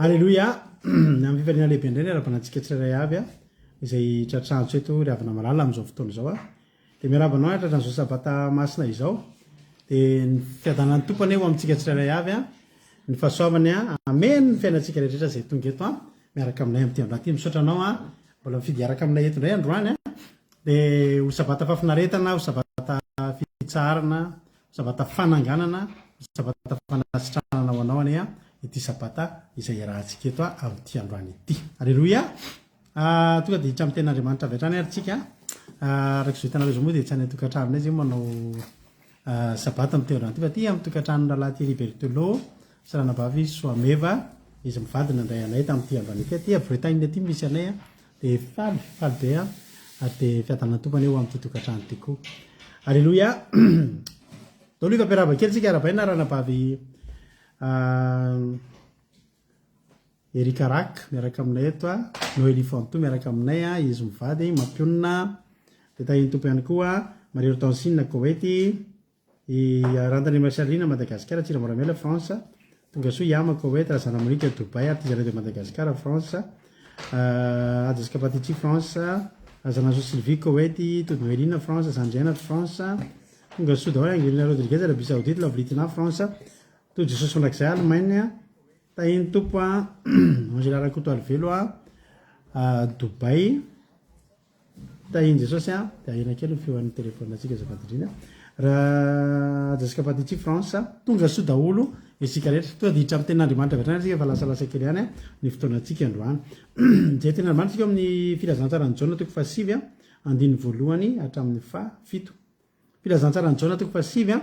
Alleloia amin'ny fifanina lehibe indray ny arabanantsika tsirairay avy a izay tratrantso eto ry havana malala amin'izao fotoana izao a dia miarabanao tratran'izao sabata masina izao dia ny fiadanan'ny tompony eo amintsika tsirairay avy a ny fahasoavany a ameny ny fiainantsika rehetrarehetra izay tonga eto a miaraka aminay amin'ity androany ity misaotra anao a mbola mifidy araka aminay eto indray androany a dia ho sabata fafinaretana ho sabata fitsarana ho sabata fananganana ho sabata fanasitranana ho anao any a ity sabata izay rahantsika eto amin'ity androany ity. Alleloia. Tonga dia hitra amin'ny ten'Andriamanitra avy hatrany ary tsika araka zo hitanareo zao moa dia tsy any tokantranonay zay manao sabata amin'ny teorana ty fa ty amin'ny tokantranona lahy ty Libertelo saranabavy Soameva izy mivadina indray anay tamin'ity ambany ty ty Bretagne ty misy anay dia faly be ary dia fiadanana tompany eo amin'ity tokantrano ty koa. Alleloia. Dolo fampiarahaba kely tsika arabaina ranabavy Erika Rak miaraka aminay eto Noélie Fanto miaraka aminay izy mivady mampionina dia tahiny tompo ihany koa Marie Hortensine Koety Randany Marcelina Madagasikara Tsira Moramela France tonga soa Yama Koety Razana Monika Dubai artisanat de Madagasikara France Adjasika Patici France Azanazo Sylvie Koety Todo Noélina France Zandriana France tonga soa daholo Angelina Rodriguez Arabie Saoudite Lavritina France to Jesosy fondrakizay Allemagne tahiny tompo Angela Rakoto Alvelo Dubai tahiny Jesosy dia ahina kely ny feoan'ny telefôna atsika zavatindrina raha Jessica Patici France tonga soa daholo isika rehetra tonga dia hitra amin'ny tenin'Andriamanitra avy hatrany tsika fa lasalasa kely ihany ny fotoanantsika androany zay tenin'Andriamanitra tsika amin'ny filazantsarany Jaona toko fasivy andiny voalohany hatramin'ny fafito filazantsarany Jaona toko fasivy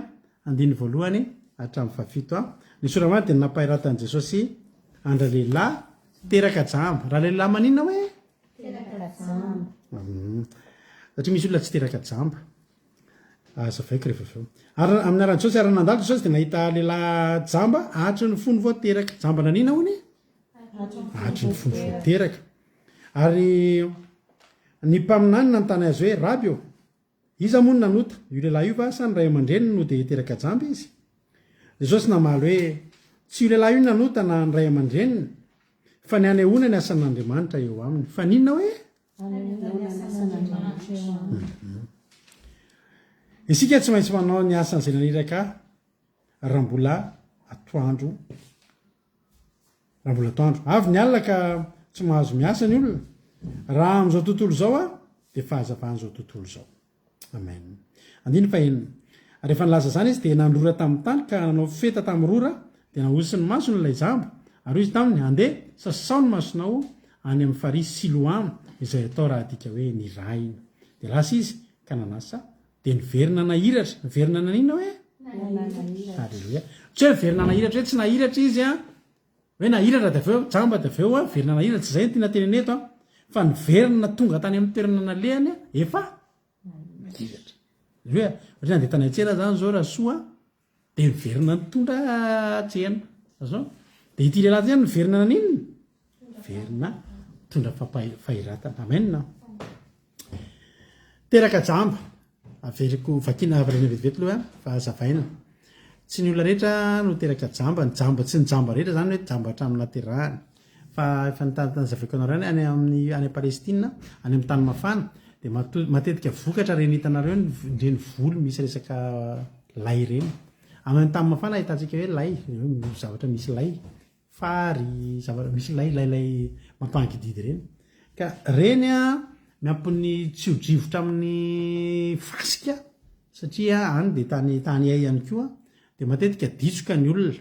andiny voalohany hatramin'ny fafito ny soramany dia nampahiratany Jesosy andra lehilahy teraka jamba raha lehilahy maninona hoe satria misy olona tsy teraka jamba azavaiko rehefa feo ary amin'ny aran'ny Jesosy ary nandalo Jesosy dia nahita lehilahy jamba ahatry ny fony vao teraka jamba nanina hony ahatry ny fony vao teraka ary ny mpaminany nanontany azy hoe raby eo iza moa no nanota io lehilahy io va sa ny ray aman-dreny no dia teraka jamba izy Jesosy namaly hoe tsy io lehilahy io nanota na ny ray aman-dreniny fa ny anehoana ny asan'Andriamanitra eo aminy fa ninona hoe isika tsy maintsy manao ny asan'izay naniraka raha mbola atoandro avy ny alina ka tsy mahazo miasa ny olona raha amin'izao tontolo zao dia fahazavan'izao tontolo zao amen andiny fahenina rehefa nilaza zany izy dia nandrora tamin'ny tany ka nanao feta tamin'ny rora dia nahosy ny masony ilay jamba ary izy taminy andeha sasao ny masonao any amin'ny farisy Siloam izay atao raha adika hoe ny raina dia lasa izy ka nanasa dia niverina nahiratra niverina nanina hoe alleloia tsy hoe niverina nahiratra hoe tsy nahiratra izy hoe nahiratra dia aveo jamba dia aveo verina nahiratra tsy izay ny tiana teneneto fa niverina tonga tany amin'ny toerana nalehany efa nahiratra hoe ohatra andeha tany antsena zany zao raha soa dia niverina nitondra tsena azao dia ity lehilahy zany niverina naninona verina tondra fahiratana amenna teraka jamba averiko vakina avarena vetivety aloha fa azavaina tsy ny olona rehetra no teraka jamba ny jamba tsy ny jamba rehetra zany hoe jamba hatramin'ny naterahany fa efa nytanyzavaiko anareo any any Palestina any amin'ny tany mafana dia matetika vokatra reny hitanareo ndreny volo misy resaka lay reny amin'ny tany mafana ahitantsika hoe lay zavatra misy lay fary zavatra misy laylay mampangididy reny ka reny miampiny tsiodrivotra amin'ny fasika satria any dia tany ay ihany koa dia matetika ditsoka ny olona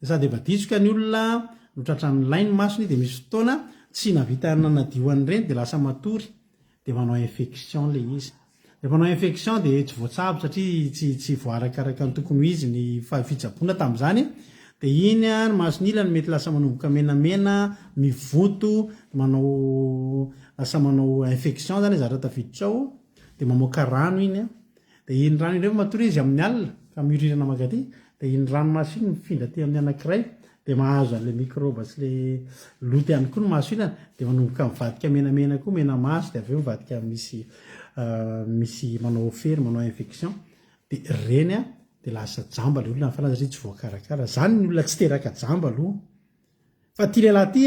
sady efa ditsoka ny olona notratrany lainy masony dia misy fotoana tsy navita nanadioany reny dia lasa matory dia manao infection le izy dia manao infection dia tsy voatsabo satria tsy voarakaraka ny tokony izy ny fitsaboana tamin'izany dia iny ny mason'ilany mety lasa manomboka menamena mivonto lasa manao infection zany zareo tafiditra ao dia mamoaka rano iny dia iny rano iny rehefa matory izy amin'ny alina ka mihorirana magaty dia iny ranomasy iny mifindra ty amin'ny anankiray dia mahazo an'ilay microbe sy le loto ihany koa no maso inany dia manomboka mivadika menamena koa mena maso dia avy eo mivadika misy manao fery manao infection dia reny dia lasa jamba le olona fana satria tsy voakarakara zany ny olona tsy teraka jamba aloha fa ty lehilahy ty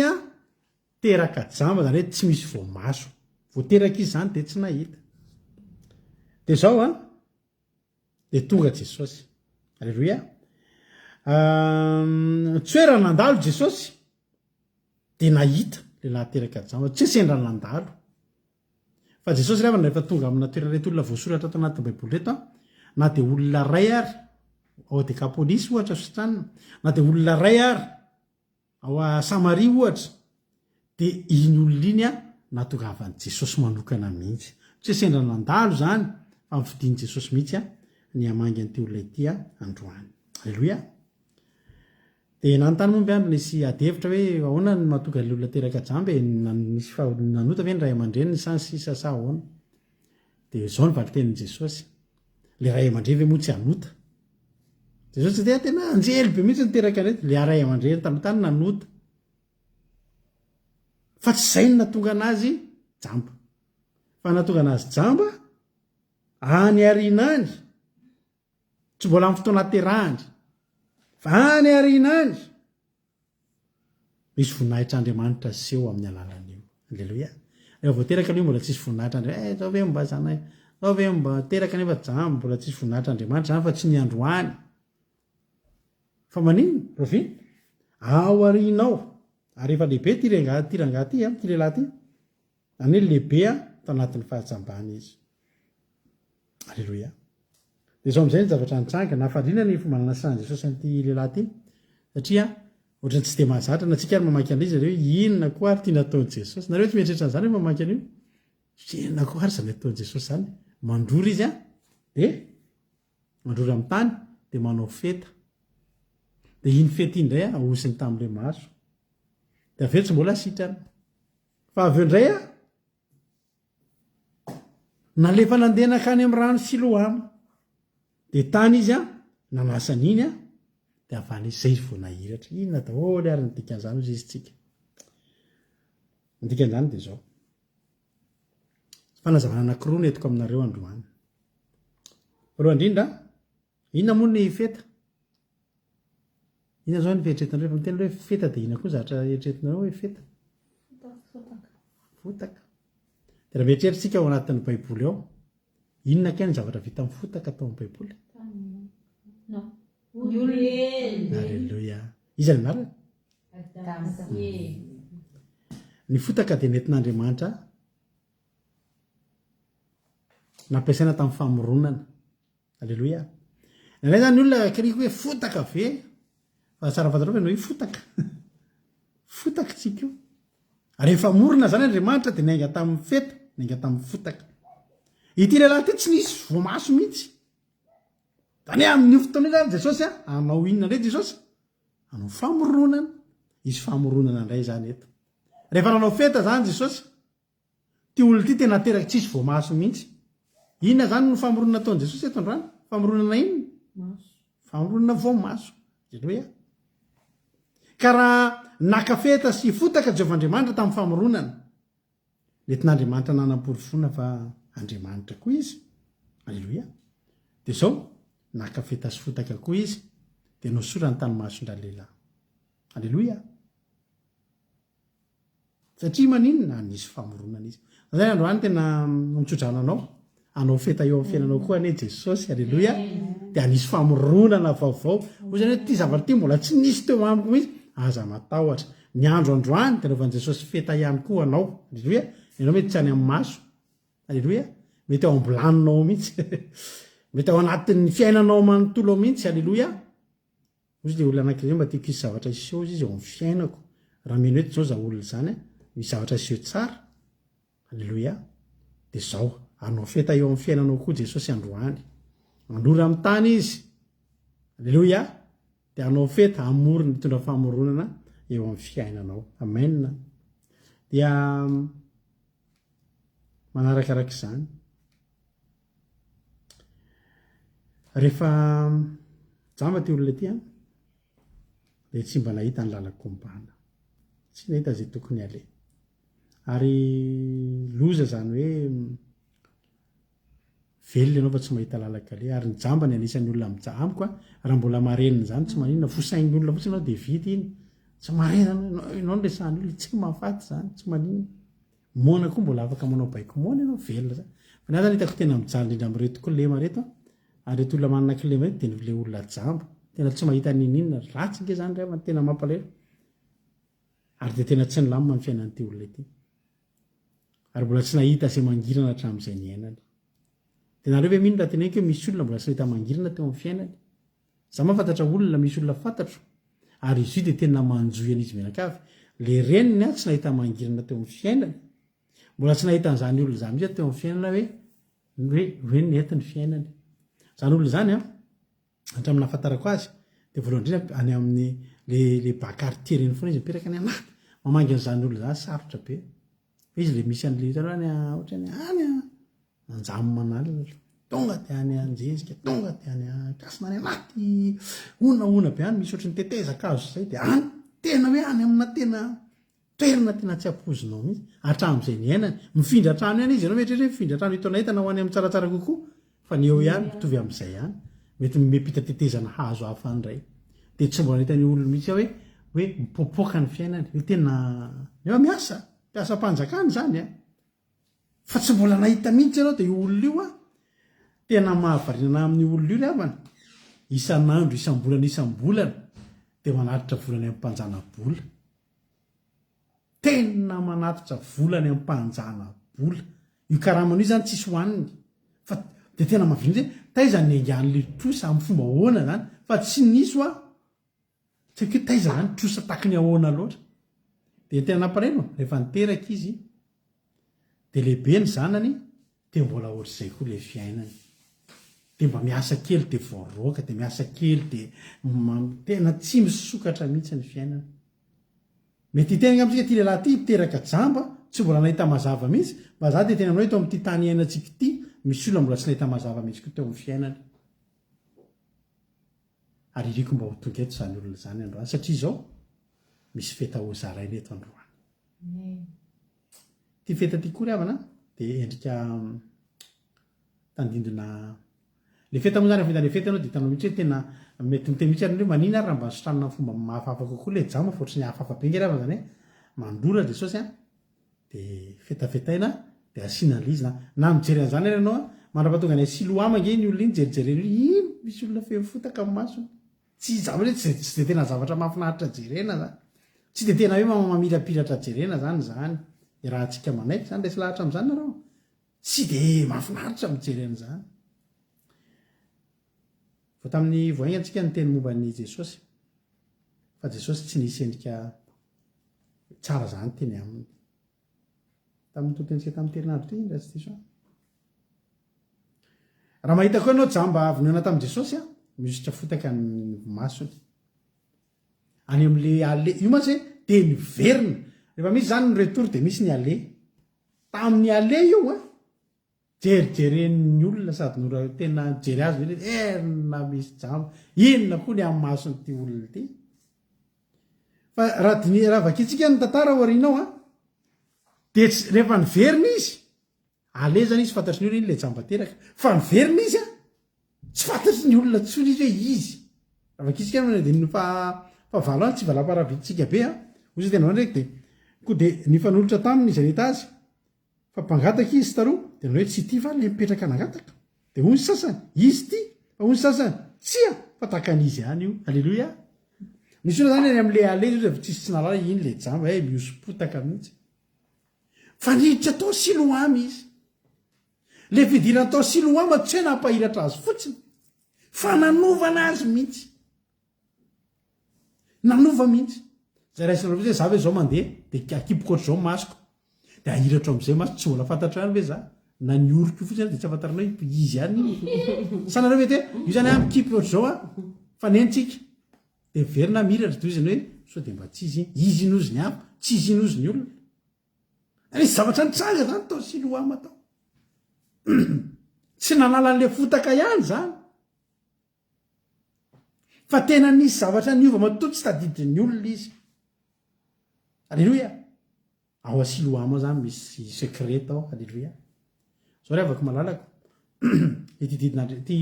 teraka jamba zany hoe tsy misy voamaso voateraka izy zany dia tsy nahita dia zao dia tonga Jesosy alleloia tsy hoe raha nandalo Jesosy dia nahita lehilahy teraka jamba tsy sendra nandalo fa Jesosy rehefa tonga amina toerana reto olona voasoratra ato anatin'ny baiboly reto na dia olona ray ary ao Dekapolisy ohatra sotranina na dia olona ray ary ao Samaria ohatra dia iny olona iny natongavan'i Jesosy manokana mihitsy tsy sendra nandalo zany fa mifidiny jesosy mihitsy a ny amangy an'ity olona ity a androany alleloia dia nanontany momby andro nisy adevitra hoe ahoana ny mahatonga le olona teraka jamby nisy nanota ve ny ray aman-dreny ny sansy sasa ahoana dia zao ny valitenin'i jesosy le ray aman-dreny ve moa tsy anota jesosy dia tena anjely be mihitsy niteraka anrety le ray aman-dreny tanotany nanota fa tsy zay ny natonga anazy jamba fa natonga anazy jamba any arinany tsy mbola amin'ny fotoana terahany fa any arinany misy voninahitr'Andriamanitra seho amin'ny alalan'io alleloia rehefa voateraka aloha mbola tsisy voninahitr' zao ve mba zanay zao ve mba teraka nefa jamba mbola tsisy voninahitr'Andriamanitra zany fa tsy ny androany fa manino rovi ao arinao ary efa lehibe ty rangahy ty ty lehilahy ty any hoe lehibe tanatin'ny fahatsambany izy alleloia dia zao am'izay ny zavatra nitsanga nahafaliana ny fomanana sany jesosy an'ity lehilahy ty satria ohatrany tsy dia mahazatra na tsika ary mamaky an'izy hoe inona koa ary tia nataon'i jesosy nareo tsy mieritreritra n'izany hoe mamaky an'io inona koa ary zany nataon'i jesosy zany mandrory izy dia mandrory amin'ny tany dia manao feta dia iny fety indray ahosiny tamin'ilay maso dia aveo tsy mbola sitrany fa aveo indray nalefa nandehana kany amin'ny rano Siloama dia tany izy nanasany iny dia avany izy zay izy vao nahiratra inona daholo ary ny dikan'izany ozy izy tsika ny dikan'izany dia zao fanazavana anankiroa no entiko aminareo androany voalohany indrindra inona moa ny feta inona zao ny fieritretinareo fa miteny hoe feta dia inona koa zavatra eritretinareo hoe feta fotaka dia raha mieritrerittsika ao anatin'ny baiboly ao inona kay ny zavatra vita amin'ny fotaka atao amin'ny baiboly alleloia izy anarany ny fotaka dia nentin'Andriamanitra nampiasaina tamin'ny famoronana alleloia nanay zany olona kiriko hoe fotaka ve fa tsara fantarao hoe no hoe fotaka fotaka tsika io rehefa morona zany Andriamanitra dia nainga tamin'ny feta nainga tamin'ny fotaka ity lehilahy ty tsy nisy voamaso mihitsy zany amin'ny fotoana zany jesosy anao inona indray jesosy anao famoronana izy famoronana indray zany eto rehefa nanao feta zany jesosy ty olona ty tena teraka tsisy voamaso mihitsy inona zany no famoronana ataon'i jesosy eto androany famoronana inona famoronana voamaso alleloia ka raha nakafeta sy fotaka Jehovahandriamanitra tamin'ny famoronana nentin'Andriamanitra nanam-porofona fa Andriamanitra koa izy alleloia dia zao nakafeta sy fotaka koa izy dia nosorany tanymasondra lehilahy alleloia satria maninona nisy famoronana izy zay androany tena mitsodrana anao feta eo amin'ny fiainanao koa ane jesosy alleloia dia anisy famoronana vaovao hoy zany hoe ty zavatra ty mbola tsy nisy teo amiko mihitsy aza matahotra ny andro androany dia anaovan'i jesosy feta ihany koa anao alleloia ianao mety tsy any amin'ny maso alleloia mety ao ambolaninao mihitsy mety ao anatin'ny fiainanao manontolo ao mihitsy alleloia ozy le olona anankiray mba tiako isy zavatra iseho izy eo amin'ny fiainako raha meno hoe zao za olona zany misy zavatra iseho tsara alleloia dia zao anao feta eo amin'ny fiainanao koa jesosy androany mandrory amin'ny tany izy alleloia dia anao feta amorony mitondra famoronana eo amin'ny fiainanao amen dia manarakaraka izany rehefa jamba ty olona ty dia tsy mba nahita ny lalako mbana tsy nahita zay tokony ale ary loza zany hoe velona ianao fa tsy mahita lalaka ale ary ny jamba ny anisan'ny olona amiko raha mbola marenina zany tsy maninona fosain'ny olona fotsy anao dia vita iny tsy marena ianao nresahany olona tsy mahafaty zany tsy maninona mona koa mbola afaka manao baiko mona ianao velona zany fa ny azany hitako tena mijaly indrindra amin'reto kolema reto ary reto olona manana kilema reto dia le olona jamba tena tsy mahita ninina ratsy nge zany ray tena mampalahelo ary dia tena tsy nilamina ny fiainan'ity olona ity ary mbola tsy nahita zay mangirana hatramin'izay ny ainany dia nareo hoe mino raha tena hoe misy olona mbola tsy nahita mangirana teo amin'ny fiainany za mahafantatra olona misy olona fantatro ary izy io dia tena manjoy an'izy menakavy le reniny tsy nahita mangirana teo amin'ny fiainany mbola tsy nahitan'zany olona zany mihitsy teo amin'ny fiainana hoe nety ny fiainany zany olona zany a hatramin'ny nahafantarako azy de voalohany indrindra any amin'ny le bakartier reny foana izy mipetraka any anaty mamangy an'izany olona zany sarotra be izy le misy an'le hitanao ohatrany any anjamo manalina tonga de any anjezika tonga de any kasina any anaty ona be any misy ohatrany tetezakazo zay de any tena hoe any amina tena toerana tena tsy ampozinao mihitsy hatramin'izay ny ainany mifindra trano ihany izy ianao mehetrehtra mifindra trano hitona hitana ho any amin'ny tsaratsara kokoa fa ny eo ihany mitovy amin'izay ihany mety mepita tetezana hazo hafandray de tsy mbola nahita ny olona mihitsy hoe mipopoaka ny fiainany hoe tena efa miasa mpanjakany zany a fa tsy mbola nahita mihitsy ianao de io olona io a tena mahavarinana amin'ny olona io ry havana isan'andro isambolana de manatitra volany amin'ny mpanjana bola tena manatitra volany amin'ny mpanjana bola io karamana io zany tsisy hoaniny fa de tena mahavirina hoe taiza ny angan'le trosa amin'ny fomba ahoana zany fa tsy nisy a tsy hoe taiza zany trosa taky ny ahoana loatra de tena nampareno rehefa niteraka izy de lehibe ny zanany de mbola ohatr'izay koa le fiainany de mba miasa kely de voaroaka de miasa kely de tena tsy misokatra mihitsy ny fiainana mety hiteny amitsika ty lehilahy ty miteraka jamba tsy mbola nahita mazava mihitsy mba za de tena aminao eto amin'ity tany iainantsika ity misy olona mbola tsy nahita mazava mihitsy koa teo amin'ny fiainany ary iriko mba ho tonga eto zany olona zany androany satria zao misy feta hozaraina eto androany ty feta ty kory havana de endrika tandindona le feta moa zany afitany feta anao de hitanao mihitsy hoe tena mety miteny mihitsy ary hoe manina ary raha mba sotranina fomba mahafafa kokoa le jama fa ohatrany hafafa be ngery havana zany hoe mandora de saosy a de fetafetaina de asiana lizina na mijery an'izany ary ianao a mandrapatonga ny siloama nge ny olona iny jerijereny hoe ino misy olona fefotaka amin'ny masony tsy zavatra hoe tsy de tena zavatra mahafinaritra jerena zany tsy de tena hoe mamirapiratra jerena zany raha antsika manaiky zany resy lahatra am'izany nareo tsy de mahafinaritra mijeren'zany vo tamin'ny voainga antsika ny teny momba ny jesosy fa jesosy tsy nisy endrika tsara zany teny aminy tamin'ny totentsika tamin'ny terinandro ty indra tsy diso raha mahita koa ianao jamba avinoana tamin'i jesosy a mizotra fotaka ny masony any am'le ale io mantsy hoe de niverina rehefa misy zany ny retour de misy ny ale tamin'ny ale io a jerijeren'ny olona sady nora tena jery azy erina misy jamba inona koa ny amin'ny masony ty olona ty fa raha vakitsika ny tantara orinao a de rehefa niverina izy ale zany izy fantatry ny olona iny le jamba teraka fa niverina izy a tsy fantatry ny olona tsony izy hoe izy raha vakitsika de favalo any tsy valam-paraviditsika be a ozy tena ndraiky de koa de nifanolotra taminy izy aneta azy fa mpangataka izy taroa de nao hoe tsy ty va le mipetraka nangataka de ony sasany izy ty fa ony sasany tsia fa takan'izy ihany io alleloia misy ona zany any am'le ale izy tsisy tsy nalala iny le jamba miosopotaka mihitsy fa niditra atao siloamy izy le fidirana atao siloama tsy hoe nampahiratra azy fotsiny fa nanovana azy mihitsy nanova mihitsy zay raisina hoe za hoe zao mandeha de akipoko ohatr'zao masoko de ahiratra am'izay masoko tsy mbola fantatra ihany hoe za na ny oriko io fotsiny de tsy afantaranao izy ihany sanareo mety hoe io zany a mikipy ohatr'zao a fa nentsika de verina miratra de izany hoe so de mba tsy izy inozy ny hafa tsy izy inozy ny olona nisy zavatra nitsanga zany tao siloama tao tsy nanala an'le fotaka ihany zany fa tena nisy zavatra niova matoa tsy tadidry ny olona izy alleloia ao asiloama zany misy secret ao alleloia zao re avaka malalako ty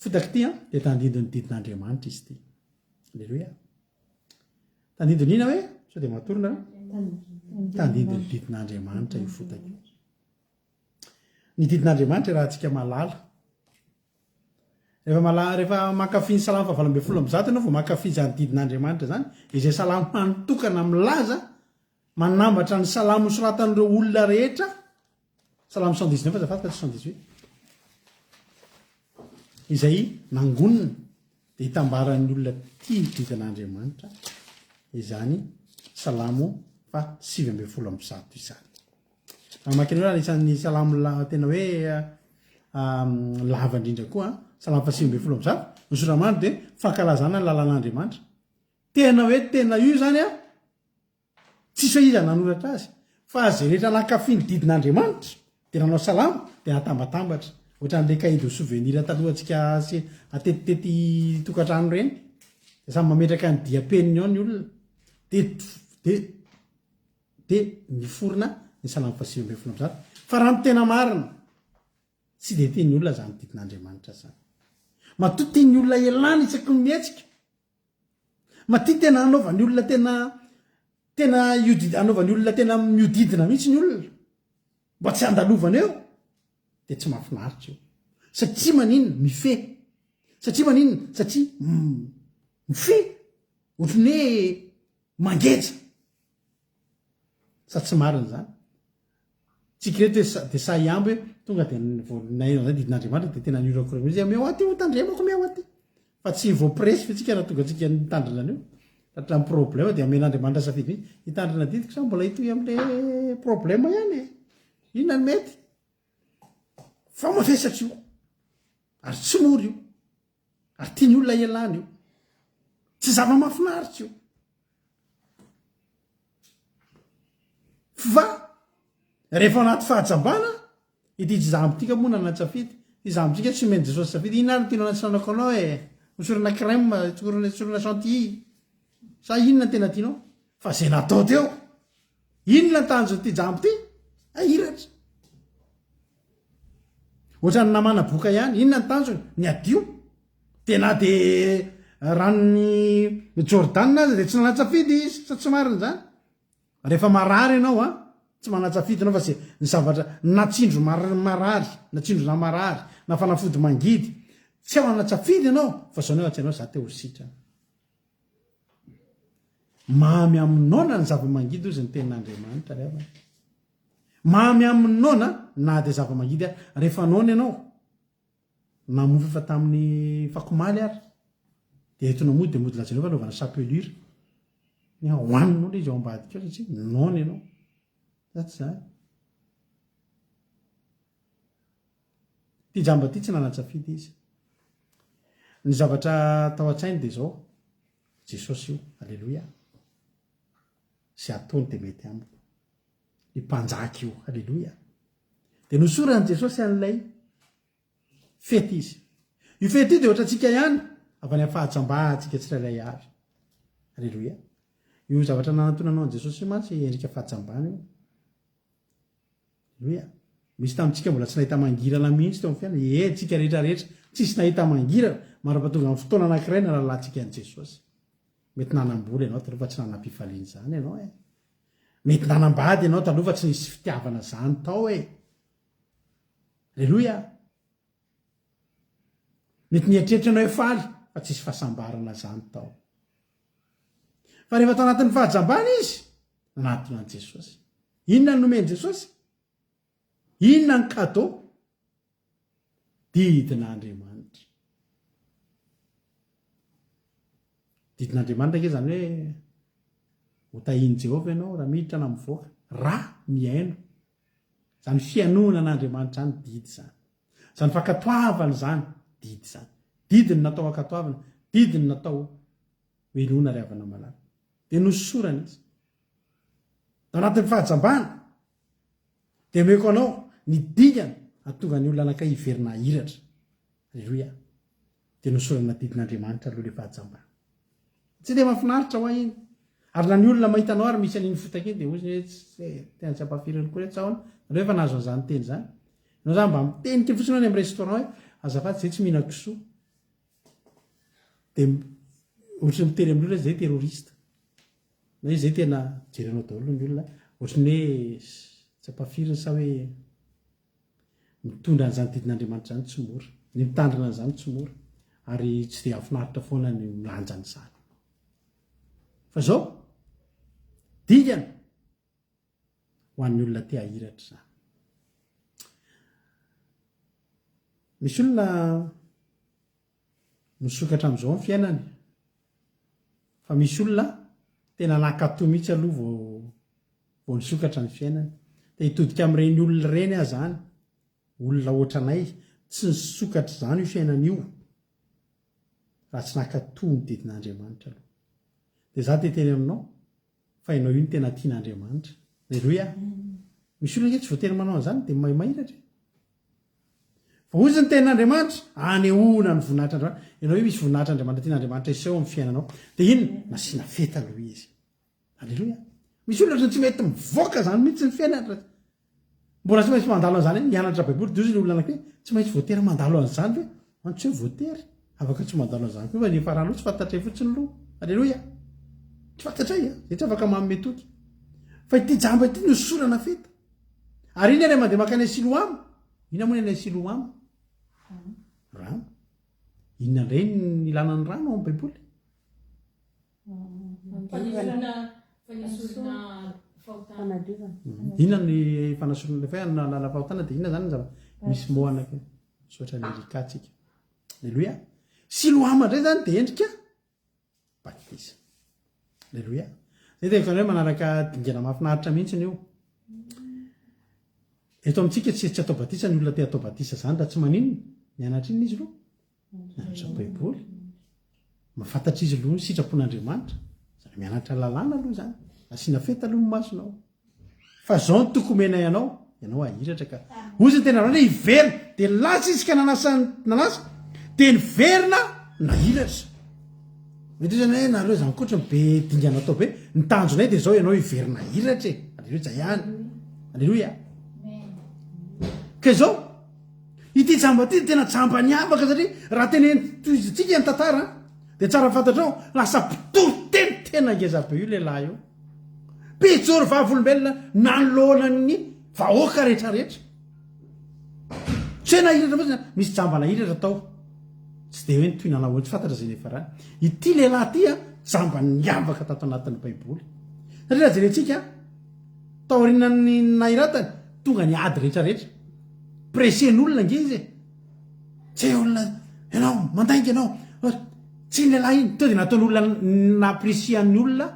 fotaky ty a de tandindony didin'andriamanitra izy ty alleloia tandindony ina hoe so de matorona tandindony didin'andriamanitra io fotaky ny didin'andriamanitra raha antsika malala rehefa mankafy ny salamo fahavalombe folo ambizato anao vo mankafy zany didin'andriamanitra zany izay salamo manotokana milaza manambatra ny salamo soratan'ireo olona rehetra salamo 119 zafatka 118 izay nangonina de hitambaran'ny olona tia ny didin'andriamanitra izany salamo fa 7 ambin'ny folo ambizato izany makinao anisan'ny salamo tena hoe lava indrindra koa salamo fasimbe folo am'zato ny soramandro de fankalazana ny lalan'andriamanitra tena hoe tena io zany a tsisy hoe iza nanoratra azy fa zay rehetra nakafiny didin'andriamanitra de nanao salamo de natambatambatra ohatran'le cahier de souvenir talohantsika atetitety tokantrano reny de samy mametraka ny diapeniny ao ny olona de miforona ny salamo fasimbe folo am'zato fa raha ny tena marina tsy de tiany olona zany didin'andriamanitra zany mato tiany olona elana isaky ny mietsika maty tena anaovany olona tena anaovany olona tena miodidina mihitsy ny olona mba tsy andalovana eo de tsy mahafinaritra io satria maninona mife satria maninona satria mife ohatrany hoe mangeja sa tsy marina zany tsika reto de saiamby hoe tonga de zay didin'andriamanitra de tena niorako izy meo aty hotandremako meo aty fa tsy voapresy fa tsika raha tonga tsika nitandrina an'io tatra ny problema de amen'andriamanitra safidy mihitsy hitandrina didiko sa mbola hitoy am'le problema ihany inona ny mety fa mafesatra io ary tsy mory io ary tiany olona elana io tsy zava mafinaritra io fa rehefa anaty fahatsambana ity tsy zambotika moa nanatsafidy ty zambotsika tsy meny jesosy safidy inona ary tiano anatsanako anao hosorana crème sorana chantilly sa inona tena tianao fa zay natao teo inona tanjo ty jambo ty ahiratra ohatrany namana boka ihany inona ny tanjony ny adio tena de ranony jordan azy de tsy nanatsafidy izy sa tsy marina zany rehefa marary ianao tsy manatsafidy anao fa zay ny zavatra natsindro marary natsindro na marary na fanafody mangidy tsy ao anatsafidy ianao fa zao neo atsainao za te ho sitrana mamy aminona ny zava-mangidy ozy ny tenin'andriamanitra rehefa mamy aminona na de zava-mangidy rehefa anona ianao namofa fa tamin'ny fakomaly ary de etona mody de mody lajanao fa naovana sapelure ny hoaninao le izy ao ambadika eo satria nona ianao zatsy zany ty jamba ty tsy nanatsafidy izy ny zavatra tao an-tsainy de zao jesosy io alleloia sy ataony de mety amiko ny mpanjaky io alleloia de nosorany jesosy an'ilay fety izy io fety io de ohatra tsika ihany avy any afahatsamba-tsika tsirairay avy alleloia io zavatra nanantonanao an jesosy io mantsy endrika fahatsambana io alleloia misy tamintsika mbola tsy nahita mangirana mihitsy teo amin'ny fiaina tsika rehetrarehetra tsisy nahita mangirana mara-patonga amin'ny fotoana anankiray na rahalahntsika an jesosy mety nanam-bola ianao taloha fa tsy nanam-pifaliana zany ianao mety nanambady ianao taloha fa tsy nisy fitiavana zany tao alleloia mety nieritreritra ianao efaly fa tsisy fahasambarana zany tao fa rehefa tao anatin'ny fahajambana izy nanatona an jesosy inona ny nomeny jesosy inona ny kado didin'andriamanitra didin'andriamanitra ke zany hoe hotahiny jehova ianao raha miditra na mivoaka raha miaino zany fianonan'andriamanitra zany didy zany zany fankatoavana zany didy zany didiny natao ankatoavana didiny natao hoenona ry havana malala de nososorana izy da anatin'ny fahajambana de meko anao ny digana atonga ny olona anakay hiverina hiratra alleloia de nosorana didin'andriamanitra aloha le fahajambana tsy de mahafinaritra ho iny ary na ny olona mahita anao ary misy an'iny fotaka iny de ozy tena tsy ampahafirany koa retsaona nareo efa nahazo an'izany teny zany anao zany mba mitenika fotsiny any amin'ny restaurant hoe azafady zay tsy mihina kisoa de ohatrany miteny amin'olona zay terroriste na izy zay tena jerenao daholo ny olona ohatrany hoe tsy ampahafiriny sa hoe mitondra an'izany didin'andriamanitra zany tsy mora ny mitandrina an'izany tsy mora ary tsy de afinaritra foana ny milanjan'izany fa zao digana ho an'ny olona te ahiratra zany misy olona misokatra am'izao ny fiainany fa misy olona tena nakatoa mihitsy aloha vao nisokatra ny fiainany de hitodika am'ireny olona reny ah zany olona oatra anay tsy nisokatra zany io fiainan'io raha tsy nakatoa ny dedin'andriamanitra aloha de za teteny aminao fa ianao io ny tena tian'andriamanitra alleloia misy olona nge tsy voatery manao an'izany de mahiratra fa ozy ny tenin'andriamanitra anehoana ny voninahitr'andriamanitra ianao io misy voninahitr'andriamanitra tian'andriamanitra iseho amin'ny fiainanao de inona nasiana fety aloha izy alleloia misy olona tsy mety mivoaka zany mihitsy ny fiainatra mbola tsy maintsy mandalo an'izany mianatra baiboly de ozy ny olona anakhoe tsy maintsy voatery mandalo an'izany hoe antsy hoe voatery afaka tsy mandalo an'izany koa fa ny faranoha tsy fantatra fotsiny loha alleloia tsy fantatra zay tsy afaka mamometoky fa ity jamba ity no sorana feta ary iny any mandeha maka any siloama ina moa ny any siloama rano inona indray ny ilanany rano ao amin'ny baiboly inona ny fanasorana fa nala fahotana de inona zany zava misy moanaka sotra lirikatsika alleloia siloama ndray zany de endrika batisa alleloia zay de hoe manaraka dingana mahafinaritra mihitsy io eto amintsika tsy atao batisa ny olona te atao batisa zany raha tsy maninona mianatra iny izy loha mianatra baiboly mahafantatra izy aloha ny sitrapon'andriamanitra zany mianatra lalàna aloha zany asiana feta aloha ny masonao fa zao ny tokomena ianao ahiratra ka ozy ny tena rana hiverina de lasa izy ka nanasa de niverina nahiratra mety zany hoe nareo zany koatra be dingana atao be nitanjonay de zao ianao hiverina hiratra e alleloia jayany alleloia ka zao ity jamba ty tena jamba niavaka satria raha tenentoizytsika ny tantara de tsara fantatrao lasa mpitoro teny tena ngezabe io lehilahy io mpijoro vavolombelona nanolonany vahoaka rehetrarehetra tsy hoe nahiratra fotsiny misy jamba nahiratra tao tsy de hoe nytoy nanao tsy fantatra zay nefa raha ity lehilahy ty a jamba niavaka tato anatin'ny baiboly satria raha jerentsika taorinany nahiratany tonga ny ady rehetrarehetra presen'olona nge izy tsy olona ianao mandainga ianao tsy ny lehilahy iny to de nataon'olona napresian'ny olona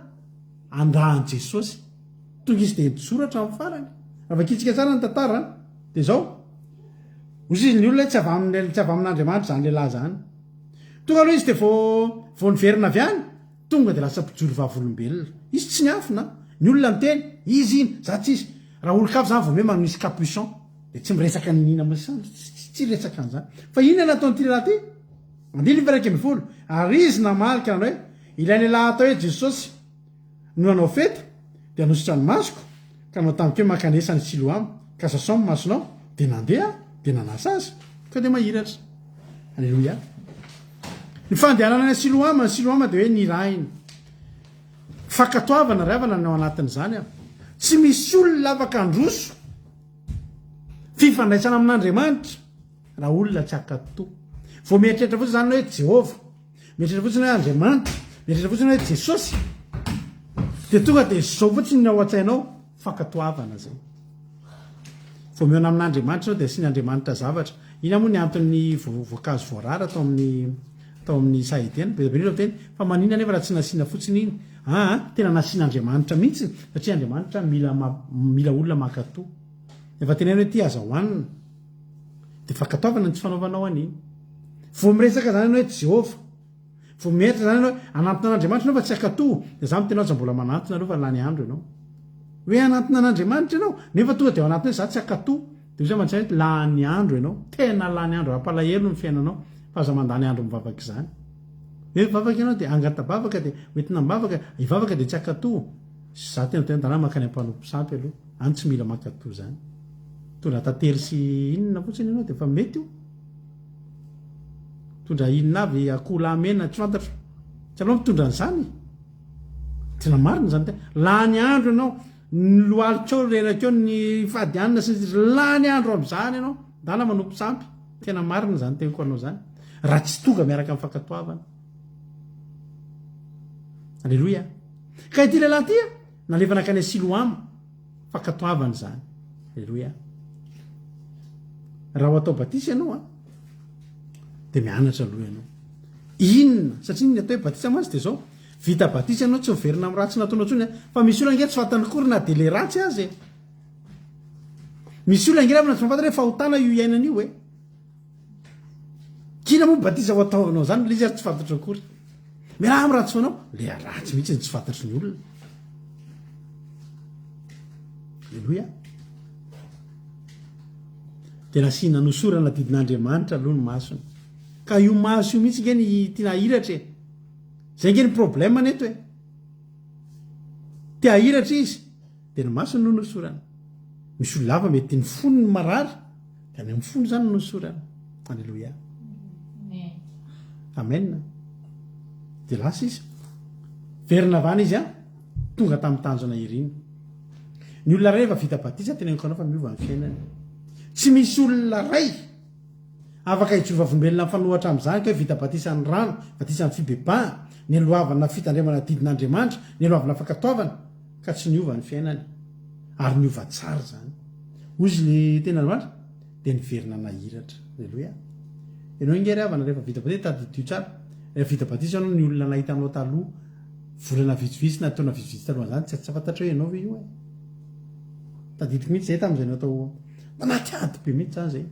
andrahan jesosy tonga izy de misoratra amin'ny farany avakitsika tsara ny tantara de zao ozy izy ny olona tsy avy amin'andriamanitra zany lehilahy zany tonga aloha izy de vo niverina avy any tonga de lasa mpijoro vavolombelona izy tsy ny afina ny olona miteny izy iny za tsisy raha olokafy zany vo me manisy capuchon de tsy miresaka ninina masany tsy resaka an'izany fa inona nataonyity lehilahy ty andiny veraka amby folo ary izy namalika nanao hoe ilay lehilahy atao hoe jesosy no nanao feta de anositra ny masoko ka nao tamiko hoe makanesany siloama ka sasao ny masonao de nandeha de nanasa azy ka de mahiratra alleloia ny fandehanana ny siloama de hoe nirainy fakatoavana ry avana nao anatin'izany a tsy misy olona afaka androso fifandraisana amin'andriamanitra raha olona tsy akato vo mieritreritra fotsiny zany hoe jehova mieritreritra fotsiny hoe andriamanitra mieritreritra fotsiny hoe jesosy de tonga de zao fotsiny ao a-tsainao fakatoavana zay vo miona amin'andriamanitra nao de asiany andriamanitra zavatra ina moa ny anton'ny voankazo voarara tao amin'ny sahedena bezabenilo teny fa manina nefa raha tsy nasiana fotsiny iny tena nasian'andriamanitra mihitsy satria andriamanitra mila olona makato efa tenena hoe ty aza hoanina de fakatoavana ny tsy fanaovanao an'iny vo miresaka zany anao hoe jehova vo mieritra zany anao anatona an'andriamanitra anao fa tsy akato de za mitenao tsa mbola manatona aloha fa lany andro ianao hoe anatona an'andriamanitra ianao nefa tonga de anatiny hoe za tsy akato de za mantsy hoe lany andro ianao tena lany andro apalahelo ny fiainanao fa aza mandany andro mivavaka izany hoe mivavaka ianao de angatabavaka de oentina mivavaka ivavaka de tsy akato za tena tena makany ampanompo sampy aloha any tsy mila makato zany tondra tatery sy inona fotsiny ianao de fa mety io tondra inona avy akolamena tsy fantatra tsy aloha mitondra an'izany tena marina zany tena lany andro ianao loalikeo rerakeo ny fadianina sy lany andro am'izany ianao dana manompo sampy tena marina zany teniko anao zany raha tsy tonga miaraka amin'ny fakatoavana alleloia ka ity lehilahy tya nalevana ka ny siloama fakatoavana zany alleloia raha ho atao batisa ianao de mianatra aloha ianao inona satria ny atao hoe batisa mazy de zao vita batisa ianao tsy miverina amin'ny ratsy nataonao ntsony fa misy olona nge tsy fantany kory na de le ratsy azy misy olona angirana tsy mahafantatra hoe fahotana io iainana io hoe kina moa batisa ho ataonao zany le izy ary tsy fantatra akory miraha am ratsy fanao le ratsy mihitsy ny tsy fantatry ny olona aleloia tena sina nosorana didin'andriamanitra aloha ny masony ka io maso io mihitsy nge ny tiana hiratra e zay nge ny problema neto hoe tia hiratra izy de ny masony no nosorana misy olo lava mety ny fony ny marary de any amin'ny fony zany no nosorana aleloia amen de lasa izy verina vana izy a tonga tamin'ny tanjona iriny ny olona ray efa vita batisa tena nkanao fa miova ny fiainany tsy misy olona ray afaka hijovavolombelona fanohatra am'izany ka hoe vita batisany rano batisany fibebahana ny alohavana fitandremana didin'andriamanitra ny alohavana fakatoavana ka tsy niova ny fiainany ary niova tsara zany ozy le tena andriamanitra de niverina nahiratra aleloia ianao ingery avana rehefa vita batisa tadidio tsara rehefa vita batisa anao ny olona nahitanao taloha volana vitsivitsy na taona vitsivitsy taloha zany tsy fantatra hoe ianao ve io e tadidiko mihitsy zay tam'izay natao manaty ady be mihitsy zany zay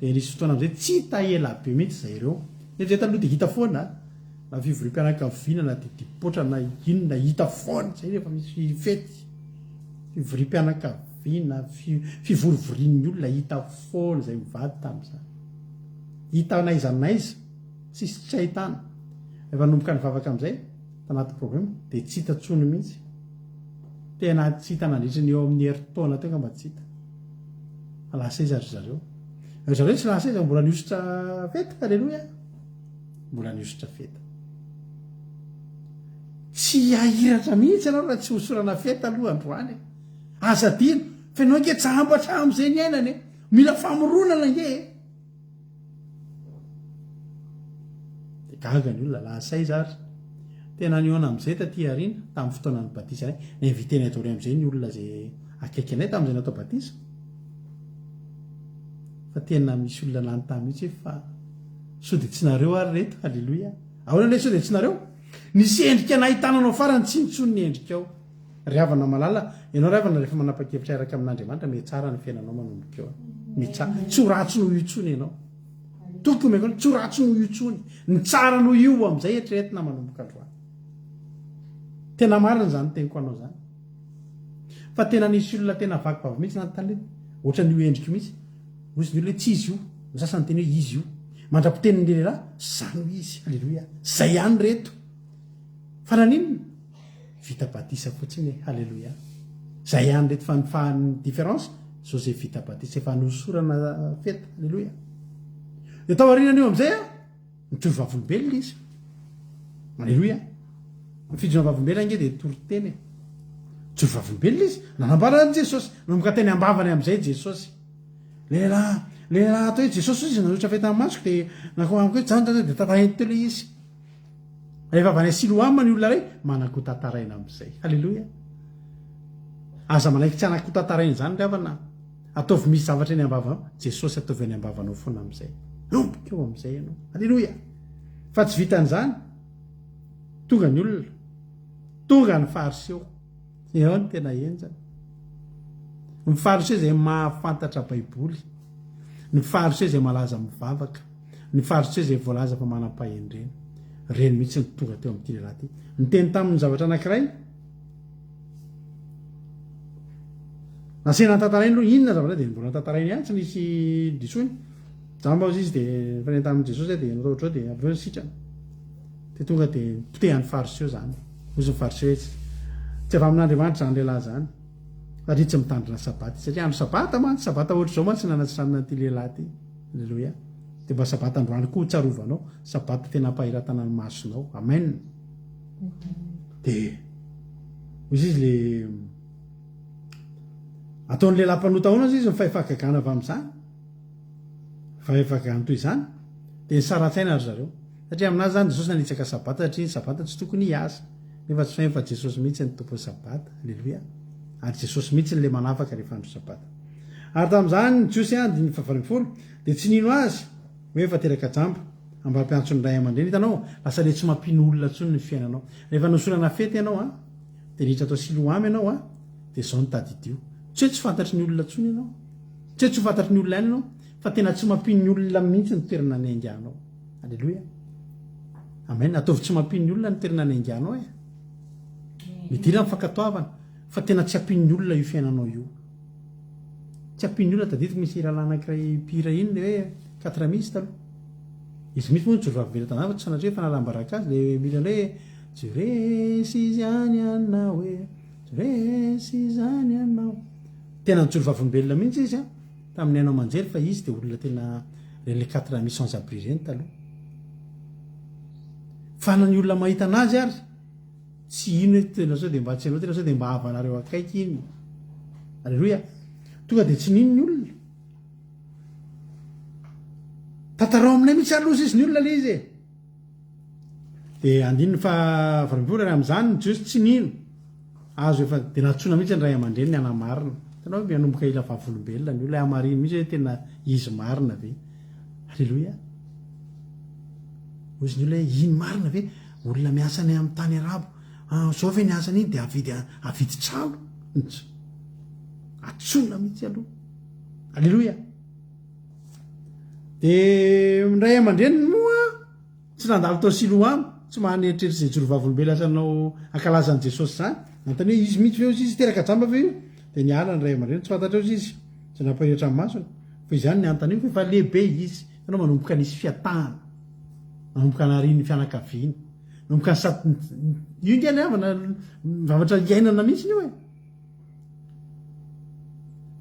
de nisy fotoana am'izay tsy tahela be mihitsy zay ireo nefa zay taloha de hita foana na fivorim-pianakaviana na didipotra na inona hita foana zay rehefa misy fety fivorim-pianakaviana fivorovorian'ny olona hita foana zay mivady tam'izany hita naizanaiza sisy tsy ahitana efa nomboka ny vavaka am'izay tanaty problema de tsy hita tsony mihitsy tena tsy hita nandritra ny eo amin'ny heritaona teo nga mba tsy hita lasa izy ary zareo zareo tsy lasa izy mbola niositra feta aleloia mbola niositra feta tsy ahiratra mihitsy anao raha tsy hosorana feta aloha androany azadino fa anao nge tsahambatra am'izay ny ainany mila famoronana nge de gaga ny olona lasa izy ary tena niona am'izay taty arina tamin'ny fotoana ny batisa ay na inviteny atao re am'izay ny olona zay akaiky anay tam'izay natao batisa fa tena misy olona lanytany mihitsy fa so de tsy nareo ary reto aleloia ahoana le so de tsy nareo nisy endrika nahitananao farany tsy nitsony ny endrika ao ry havana malala ianao ry havana rehefa manapa-kevitra araka amin'andriamanitra me tsara ny fiainanao manomboka eo mitsara tsy ho ratsy no itsony ianao tokony meko tsy ho ratsy no itsony ny tsara no io am'izay etreretina manomboka androany tena marina zany teniko anao zany fa tena nisy olona tena vakivavy mihitsy nanontany ohatra n'io endrika mihitsy ozy ny olo hoe tsy izy io misasany teny hoe izy io mandra-piteniny lehilahy zany ho izy aleloia zay ihany reto fa naninona vita batisa fotsiny aleloia zay ihany reto fa nifahany différence zao zay vita batisa efa nosorana feta aleloia de tao arinan'io am'izay a nitory vavolombelona izy aleloia mifidrona vavolombelona nge de toriteny tory vavolombelona izy nanambarany jesosy nanomboka teny ambavany am'izay jesosy lehilahy atao hoe jesosy izy nazotra fetany masoko de nakoamiko hoe de tatahety teo le izy rehefa avany siloama ny olona ray manako tantaraina am'izay aleloia aza manaiky tsy anako tantaraina zany ry havana ataovy misy zavatra eny ambava jesosy ataovy any ambavanao foana am'izay nomboko eo am'izay ianao aleloia fa tsy vitan'izany tonga ny olona tonga ny fariseo eo ny tena enjana ny fariseo zay mahafantatra baiboly ny fariseo zay malaza mivavaka ny fariseo zay voalaza fa manam-pahendreny reny mihitsy ny tonga teo amin'ity lehilahy ty nyteny tamin'ny zavatra anankiray nasena tantarainy aloha inona zavatra de mbola tantarainy ihany tsy nisy disony jamba izy de faneny tamin'i jesosy de natao ohatrao de aveo sitrana de tonga de potehan'ny fariseo zany ozy ny fariseo tsy avy amin'andriamanitra zany lehilahy zany satria tsy mitandrina sabaty satria andro sabata mantsy sabata ohatr' zao mantsy nanatsanana ty lehilahy ty aleloia de mba sabata androany koa tsarovanao sabata tena ampahiratana ny masonao amen de izy izy le ataon'ny lehilahy mpanota-hoana izy izy mifahefakagana avy am'izany fahefakagana toy izany de ny saratsaina ary zareo satria aminazy zany jesosy nanitsaka sabata satria ny sabata tsy tokony hiasa nefa tsy fahefa jesosy mihitsy ny tompon'ny sabata aleloia ary jesosy mihitsy nyle manafaka rehefa andro sabata ary tam'izany jiosy any ny fahavalifolo de tsy nino azy hoe efa teraka jamba ambam-piantso ny ray aman-dreny hitanao lasa le tsy mampino olona tsony ny fiainanao rehefa nosorana fety ianao a de nihitra atao siloamy ianao a de zao ny tadidio tsy hoe tsy fantatry ny olona tsony ianao tsy hoe tsy ho fantatry ny olona ihany anao fa tena tsy mampiny olona mihitsy ny toerana ny ainganao alleloia amen ataovy tsy mampiny olona ny toerana ny ainganao e midira mifankatoavana fa tena tsy ampin'ny olona io fiainanao io tsy ampin'ny olona tadidiko misy rahalahy anankiray mpihira iny le hoe katramiste aloha izy misy moa ny jorovaavela tanàna fa tsy sanatria hoe fanalambaraka azy le milana hoe jeresy izany anao hoe jeresy izany anao tena ny jorovaavolombelona mihitsy izy a tamin'ny ainao manjery fa izy de olona tena le katramiste sans abri reny taloha fanany olona mahita anazy ary tsy ino hoe tena sao de mba tsy anao tena sao de mba havanareo akaiky iny alleloia tonga de tsy nino ny olona tantarao aminay mihitsy alosa izy ny olona le izy e de andininy fa varambola ray am'izany jesy tsy nino azo efa de natsona mihitsy ny ray aman-dreny ny anamarina tanao mianomboka ila vavolombelona ny olona amariny mihitsy hoe tena izy marina ve alleloia ozy ny olona hoe iny marina ve olona miasany amin'ny tany arabo zao ve ny asany iny de avidy trano atsona mihitsy aloha alleloia de ndray aman-dreny moa tsy nandalo tao siloamo tsy mahaneritreritra zay jorovavolombelona asanao ankalazany jesosy zany antany hoe izy mihitsy ve izy teraka jamba ve io de niala ny ray aman-dreny tsy fantatra ozy izy zay nampaheritra amin'ny masony fa izany ny antany io fa lehibe izy anao manomboka nisy fiatahana manomboka nariny fianakaviana manomboka ny sady io ngany avana mivavatra iainana mihitsy io e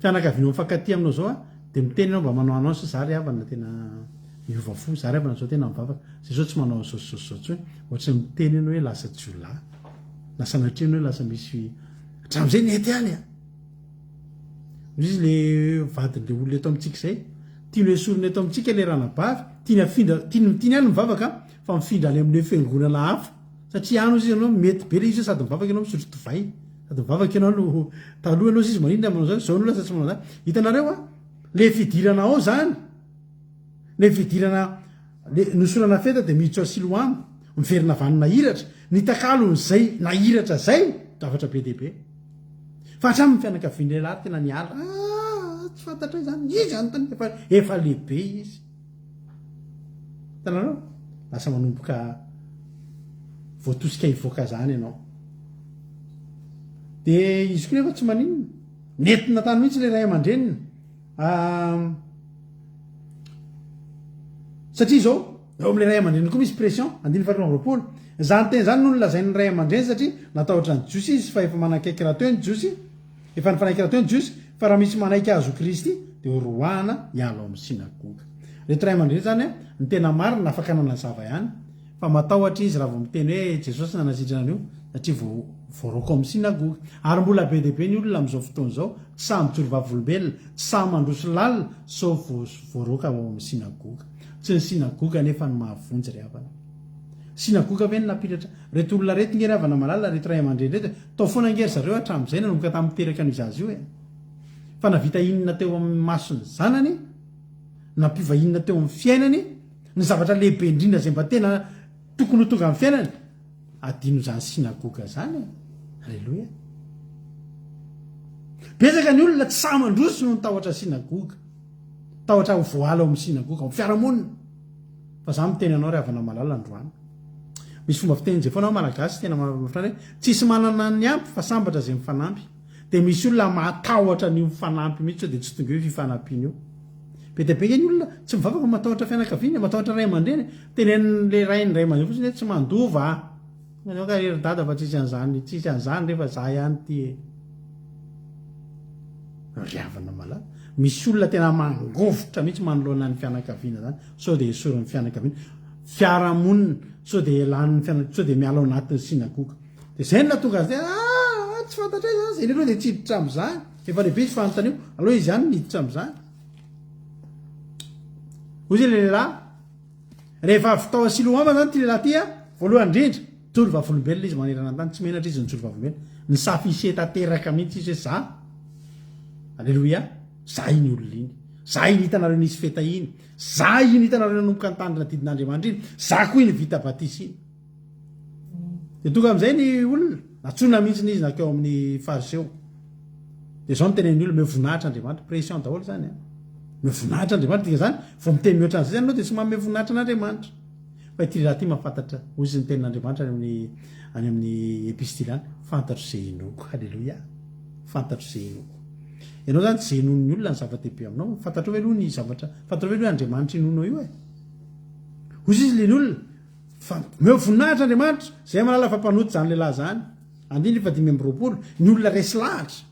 fianakaviana mifankaty aminao zao a de miteny anao mba manao anao sy zary avana tena miova fo zary avana zao tena mivavaka zay zao tsy manao zaozaozaotsy hoe ohatrany miteny anao hoe lasa jiola na sanatria hoe lasa misy hatram'izay nety any a izy le vadin'le olona eto amintsika zay tiany esorina eto amintsika le ranabavy tiany afindra tiany mitiny any mivavaka fa mifindra any amin'le fiangonana hafa satria ano izy anao mety be le izy sady mivavaka anao misotro tovay sady mivavaka anao no taloha anao izy manindra manao zany zao no lasa tsy manao zany hitanareo a le fidirana ao zany le fidirana le nosorana feta de miditso siloamo miverina vanina hiratra ny takalon'zay nahiratra zay davatra be dehibe fa hatramy fianakaviany le lahy tena niala tsy fantatra zany izy anytany efa lehibe izy tananao lasa manomboka voatosika hivoaka zany ianao de izy koa nefa tsy maninona netina tany mihitsy le ray aman-drenina satria zao eo am'le ray aman-dreny koa misy pression andiny faharoapolo zany teny zany no nolazain'ny ray aman-dreny satria natahotra ny jiosy izy fa efa manakaiky raha teo ny jiosy efa nyfanaiky raha teo ny jiosy fa raha misy manaiky azo kristy de roana hialo amin'ny sinagoga reto ray aman-dreny zany a ny tena marina afaka nanazava ihany fa matahotra izy raha vo miteny hoe jesosy nanasitrana io satria voaroko amin'ny sinagoga ary mbola be dehibe ny olona am'izao fotoana zao tsy samy jorovavolombelona tsy samy mandroso lalina sao voaroka ao amin'ny sinagoga tsy ny sinagoga nefa ny mahavonjy ry havana sinagoga ve ny napilatra reto olona reto ngery havana malala reto ray aman-dreny reto tao foana ngery zareo hatram'izay nanomboka tamin'ny teraka no izazy io e fa navita inona teo amin'ny masony zanany nampiova inona teo amin'ny fiainany ny zavatra lehibe indrindra zay mba tena tokony ho tonga amin'ny fiainany adino zany sinagoga zany alleloia betsaka ny olona tsy sa mandroso no nitahotra sinagoga tahotra ho voala ao amin'ny sinagoga ao fiaramonina fa za miteny anao ry havana malala androany misy fomba fiteny zay foanao malagasy tena mafrany hoe tsisy manana ny ampy fa sambatra zay mifanampy de misy olona matahotra ny mifanampy mihitsy de tsy tonga hoe fifanampiany io be dia be ny olona tsy mivavaka matahotra fianakaviana matahotra ray aman-dreny tenen'le rainy ray aman-dreny fotsiny hoe tsy mandova anao ka rery-dada fa tsisy an'zany rehefa za ihany ty riavana malala misy olona tena mangovotra mihitsy manoloana ny fianakaviana zany sao de esorin'ny fianakaviana fiaramonina sao de elan'ny fianakaviana sao de miala ao anatin'ny sinagoga de zay no natonga azy tsy fantatra zany zay leroa de tsy hiditra am'zany efa lehibe izy fanontany io aloha izy ihany niditra am'zany ozy le lehilahy rehefa avitao siloama zany ty lehilahy ty a voalohany indrindra jorovavolombelona izy manerana an-tany tsy menatra izy ny jorovavolombelona ny safiseta teraka mihitsy izy hoe za alleloia za iny olona iny za iny hitanareo nisy feta iny za iny hitanareo nanomboka nytandrina didin'andriamanitra iny za koa iny vita batisy iny de tonga am'izay ny olona natsona mihitsy n'izy nakeo amin'ny fariseo de zao no tenen'ny olona me voninahitra andriamanitra pression daholo zany a mevonahitra andriamanitra zany vo miteny mihoatra an'zay zany anao de tsy mamy vonahitra an'andriamanitra fa ity raha ty mahafantatra ozy ny tenin'andriamanitra any amin'ny epistily any fantatro zay inoko halleloia fantatro zay inoko ianao zany tsy enon'ny olona ny zava-dehibe aminao fantatro hoe aloha ny zavatra fantatro hoe andriamanitra inonao io ozy izy leny olona fa meo voninahitra andriamanitra zay malala fampanoty zany lehilahy zany andiny fa 5 ny olona resy lahatra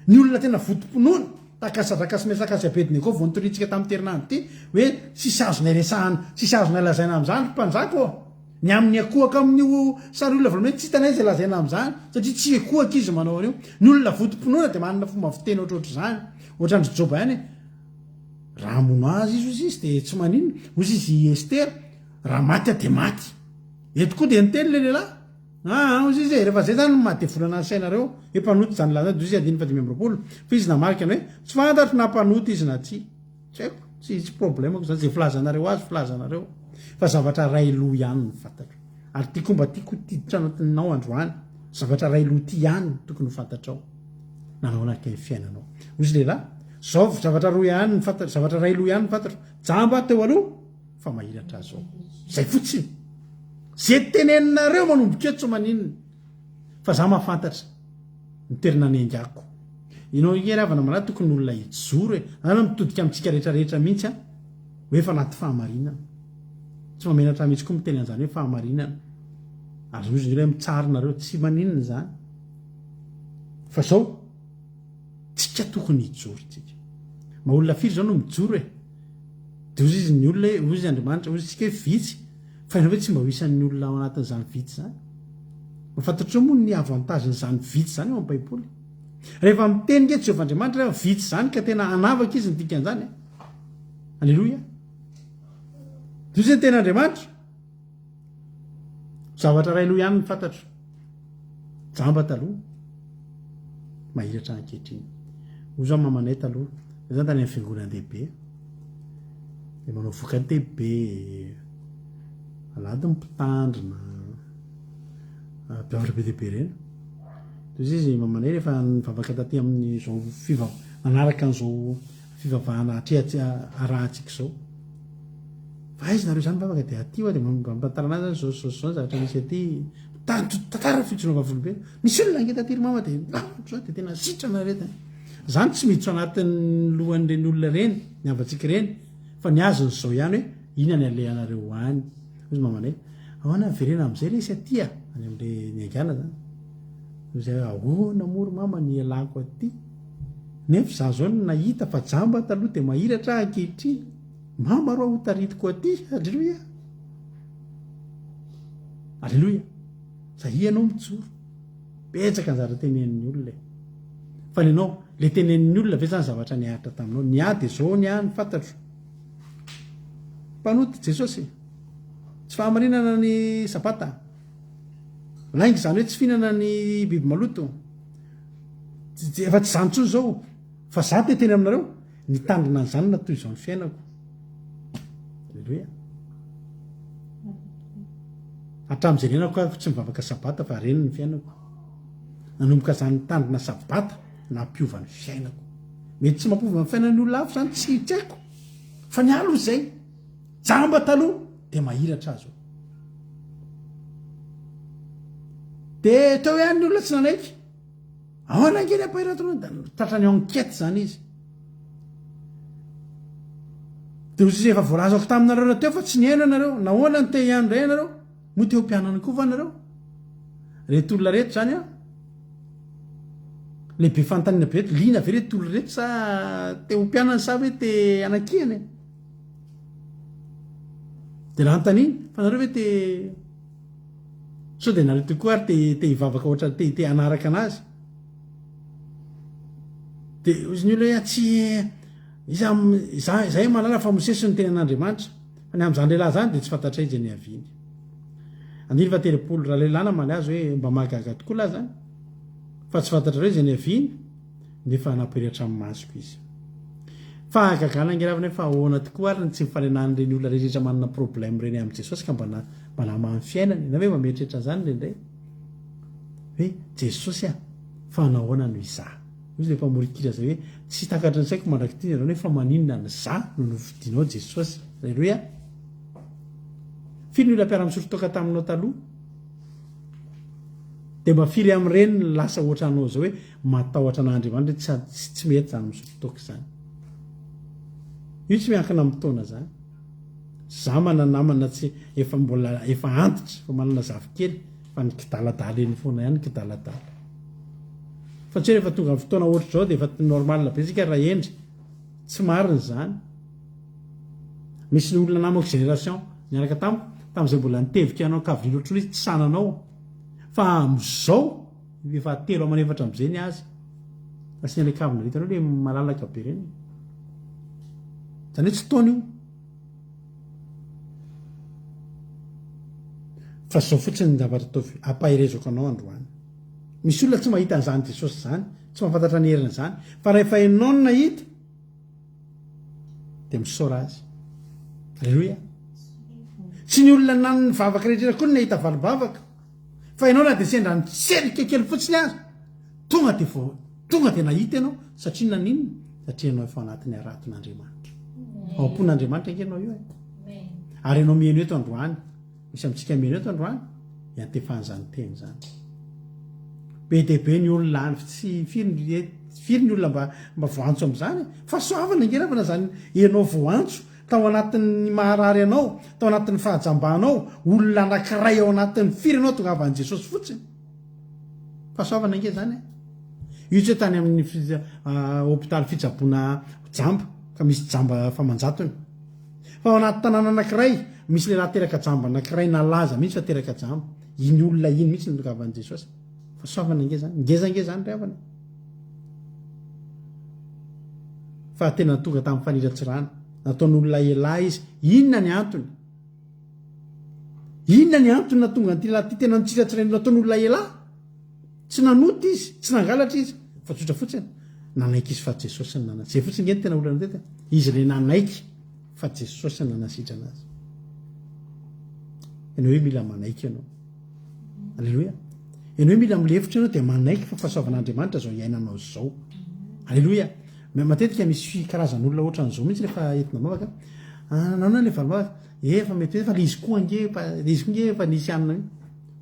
ny olona tena votomponoana takasadrakasy miasakasy abedineko vao nitoritsika tamin'ny terinandro ty hoe sisy azonay resahana sisy azonay lazaina amin'izany mpanjako ny amin'ny akohaka amin'io sary olona volamena tsy hitanay zay lazaina amin'izany satria tsy akohaka izy manao an'io ny olona votomponoana dia manana fomba fiteny ohatrohatr' zany ohatrandry joba ihany raha mono azy izy izy dia tsy maninona ozy izy estera raha maty a dia maty eto koa dia niteny le lehilahy ozy izy rehefa zay zany mahade volana ny sainareo hoe mpanoty zany laza ozy adiny 5 fa izy namarika ny hoe tsy fantatro na mpanoty izy na tsy haiko tsy problemako zany zay filazanareo azy filazanareo fa zavatra ray loha ihany ny fantatro ary tia komba tiako tiditra anatinao androany zavatra ray loha ty ihany tokony ho fantatrao nanao anarika ny fiainanao ozy lehilahy zao zavatra roa ihany ny fantatro zavatra ray loha ihany ny fantatro jamba teo aloha fa mahiratra azao zay fotsiny zay teneninareo manomboka etso maninona fa za mahafantatra nitoerina ny angako inao iravana mana tokony olona ijoro e ana mitodika amintsika rehetrarehetra mihitsy hoe fa anaty fahamarinana tsy mamenatra mihitsy koa miteny an'izany hoe fahamarinana ary ozy ny hoe mitsarinareo tsy maninona zany fa zao tsika tokony ijoro tsika maolona firy zao no mijoro e de ozy izy ny olona ozy izy andriamanitra ozy tsika hoe vitsy fa ina hoe tsy mba ho isan'ny olona ao anatin'izany vitsy zany mafantatro moa ny avantagen'izany vitsy zany eo amin'ny baiboly rehefa miteny ke jehovahandriamanitra rehefa vitsy zany ka tena anavaka izy ny dikan'izany alleloia de ozy ny ten'andriamanitra zavatra ray loha ihany ny fantatro jamba taloha mahiratra ankehitriny ozy ao mamanay taloha zany tany amin'ny fiangonan-dehibe de manao vokan-dehibe alady mpitandrina mpiavatra be dehibe reny de ozy izy mamanay rehefa nivavaka taty amin'ny zao manaraka an'izao fivavahana atrehatsy arahantsika zao fa izy nareo zany mivavaka de aty de mampantara anazy zany zao zavatra misy aty tantara fitsonao vavolombena misy olona ange taty ry mama de zao de tena sitrana rety zany tsy miditro anatin'ny lohan'ireny olona reny ny avatsika reny fa ny azony zao ihany hoe ina ny alehanareo any ozy mamanay ahoana verena am'izay resy atya any am'le ny angana zany zay ahoana mory mama ny alako aty nefa za zao ny nahita fa jamba taloha de mahiratra ankehitriny mama ro hotaritiko aty alleloia alleloia za ianao mijoro betsaka ny zavatra tenen'ny olona fa ny anao le tenen'ny olona ve zany zavatra niaritra taminao ny a de zao ny a ny fantatro mpanoty jesosy tsy fahamarinana ny sabata laingy zany hoe tsy fihinana ny biby maloto efa tsy zany tsony zao fa za te teny aminareo nitandrina anyzany na toy izao ny fiainako alleloia hatramin'izay renako a tsy mivavaka sabata fa reny ny fiainako nanomboka zany nitandrina sabata nampiova ny fiainako mety tsy mampiova ny fiainan'ny olona afo zany tsy haiko fa ny alo zay jamba taloha de mahiratra azo de teo ihany ny olona tsy nanaiky ahoana angeny ampahiratona da tratrany enkety zany izy de ozy izy efa voalazako taminareo na teo fa tsy niaino anareo nahoana ny te ihany ray anareo mo te ho mpianana koa va nareo reto olona reto zany a lehibe fantanina be reto lina ve reto olona reto sa te ho mpianana sa hoe te anakiany de raha ntaniny fa nareo hoe te so de nareo tokoa ary te hivavaka ohatra te anaraka anazy de ozy ny olo hoe tsy zay malala fa mosesy ny tenan'andriamanitra fa ny am'izany lehilahy zany de tsy fantatra izy ny aviny andiny fa telopolo raha lehilahy namany azy hoe mba mahagaga tokoa lahy zany fa tsy fantatra reo izy ny aviny nefa nampiratra amin'ny masoko izy fa gagana angeravana hoe fa ahoana tokoa ary tsy mifanenan'ireny olona rehetra manana problème reny amin'i jesosy ka mba namamy fiainany na hoe mametrrehetra zany ndraindray hoe jesosy a fa nahoana no izaha izy le mpamorikira zay hoe tsy takatra ny saiko mandraky ty nareo nefa maninona ny za no novidinao jesosy aleloia firy ny olona mpiara-misotrotoka taminao taloha de mafiry am'ireny ny lasa ohatra anao zao hoe matahotra an'andriamanitra tsy mety zany misotrotoka zany io tsy miankina am'taona zany za mananamana tsy efa mbola efa antitra fa manana zavikely fa ny kidaladala eny foana ihany kidaladala fa tsy hoe rehefa tonga fotoana ohatra zao de efa normal be sika raha endry tsy mariny zany misy ny olona namako génération niaraka tam'izay mbola nitevika anao kavirilo ohatry hoe tsy sananao fa am'izao efa telo amanefatra am'izay ny azy asiana le kavina ritanao le malalaka be reny zany hoe tsy taona io fa zao fotsiny ny zavatra ataovy ampahirezako anao androany misy olona tsy mahita an'izany jesosy zany tsy mahafantatra ny herina zany fa rehefa ianao no nahita de misaora azy alleloia tsy ny olona nanny vavaka rehetrera koa ny nahita valobavaka fa ianao na de sendra nitserika kely fotsiny azy tonga de nahita ianao satria naninona satria ianao efa anatin'ny araton'andriamanitra aompon'andriamanitra ankenao io ary ianao mihaino eto androany misy amitsika mihaino eto androany iantefan'izany teny zany be debe ny olona any tsy firy ny olona mba voantso am'izany fa soavana angenavana zany ianao voantso tao anatin'ny maharary anao tao anatin'ny fahajambanao olona anankiray ao anatin'ny firy anao tonga avan'i jesosy fotsiny fa soavana ange zany io tsy hoe tany amin'ny hôpitaly fitsaboana jamba ka misy jamba famanjatony fa ao anaty tanàna anankiray misy lehilahy teraka jamba anankiray nalaza mihitsy fa teraka jamba iny olona iny mihitsy ny tonga avan'i jesosy fa soavana ange zany ngezange zany ry avana fa tena tonga tamin'ny faniratsirana nataon'olona elahy izy inona ny antony na tonga ty lahy ty tena nitsiratsirainy nataon'olona elahy tsy nanota izy tsy nangalatra izy fa tsotra fotsiny nanaiky izy fa jesosy ny zay fotsiny nge ny tena olana teta izy le nanaiky fa jesosy ny nanasitrana azy ianao hoe mila manaiky ianao alleloia ianao hoe mila milefitra ianao de manaiky fa fahasoavan'andriamanitra zao iainanao zao alleloia matetika misy karazan'olona ohatra n'izao mihitsy rehefa entina mavaka nanona le valomavaka efa mety hoe fa le izy koa nge efa nisy anina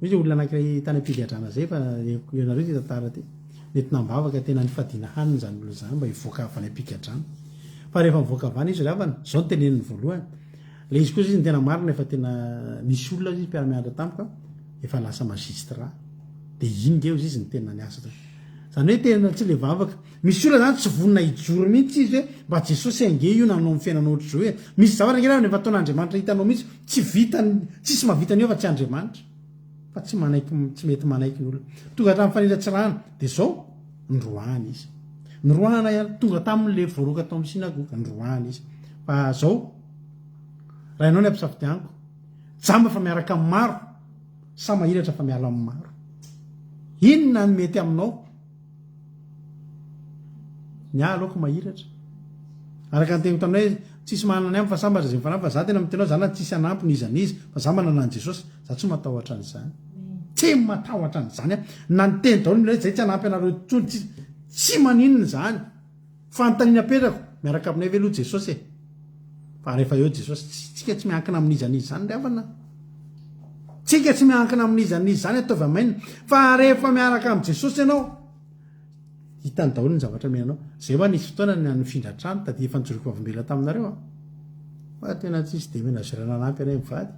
misy olona anankiray tany ampigadrana zay fa ianareo ty tantara ty mety nambavaka tena nifadiana haniny zany olo zany mba hivoaka avany ampigadrana fa rehefa mivoaka avany izy ravana zao ny teneniny voalohany le izy koa izy ny tena marina efa tena misy olona izy mpiara-mianatra tampoka efa lasa magistra de iny nge izy ny tena ny asa zany hoe tena tsy le vavaka misy olona zany tsy vonina hijoro mihitsy izy hoe mba jesosy ange io nanao amin'ny fiainana ohatra zao hoe misy zavatra nge rehefa ataon'andriamanitra hitanao mihitsy tsisy mahavitany eo fa tsy andriamanitra fa tsy mety manaiky ny olona tonga tamin'ny faniratsirana de zao ndroany izy ndroana tonga tamin'le voaroka tao amin'ny sinagoga ndroany izy fa zao raha ianao ny ampisafidianiko jamba fa miaraka amin'ny maro sa mahiratra fa miala amin'ny maro inona ny mety aminao ny aleoko mahiratra araka nyteny tana hoe tsisy manana am fa sambatra zay mifanampy fa za tena mitenao zany tsisy anampy ny izanizy fa za manana an' jesosy za tsy matahotra an'izany tsy matahotra an'izany na ny teny daolo mila zay tsy anampy anareo tsony tsy maninony zany fantaniny apetrako miaraka aminay ve aloha jesosy e fa rehefa eo jesosy tsika tsy miankina amin'izanizy zany ry avana tsika tsy miankina amin'izanizy zany ataovy amaina fa rehefa miaraka am' jesosy ianao hitany daholo ny zavatra mianao zay hoa nisy fotoana nyfindratrano tady efa nijoroko avombela taminareo fa tena tsisy de menazerana anampy anay mivady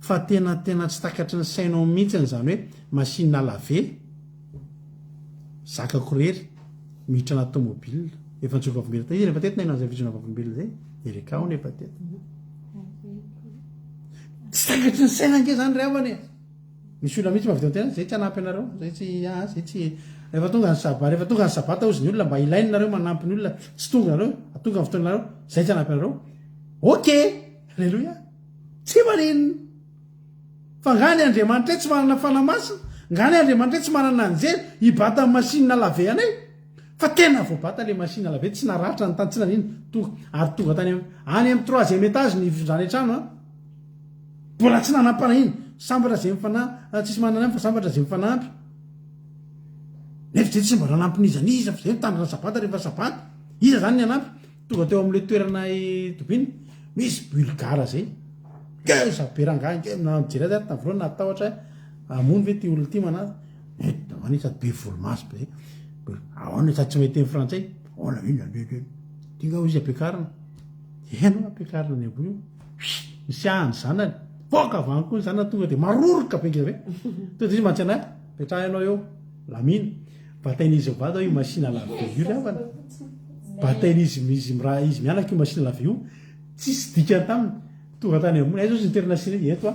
fa tena tsy takatry ny sainao mihitsy zany hoe masina lave zakako rery miditra anaty tomobile efa nijoroko avombela izy rehefa tetina ino an'izay vizona avombela zay ereka ao nefa teta tsy takatry ny saina nge zany ry avany misy olona mihitsy mahavita tena zay tsy anampy anareo zay tsy rehefa tonga ny sabata ozy ny olona mba ilainy nareo manampy ny olona tsy tonga nareo atonga ny fotoanareo zay tsy anampy anareo ok alleloia tsy maninona fa ngany andriamanitra tsy manana fanamasina ngany andriamanitra tsy manana anjery hibata amin'ny masinina lave anay fa tena voabata le masinina lave tsy naratra ny tany tsy nanina ary tonga tany any amin'ny troisième étage ny zany trano mbola tsy nanampana iny sambatra zay mifana tsisy manana fa sambatra zay mifanampy nefa zay tsy mba ranampinizaniza fa zay mitandrina sabata rehefa sabata iza zany ny anampy tonga teo am'le toerana tobiny misy bulgara zay zaberangjery azy tavorona atahotra amony ve ty olona ty manazy sady be volomaso be aona sady tsy mahiteny frantsay tinga izy ampiakarina eno ampiakarina ny abo io misy ahany zanany voka avany koa zany tonga de maroroka be ngeza be to de izy mantsy ana petrahanao eo lamina batain'izy avado io machine lave io ry avana batain'izy izy raha izy mianaka io machine lave io tsisy dikany taminy tonga tany ambony zao sy niterina sina eto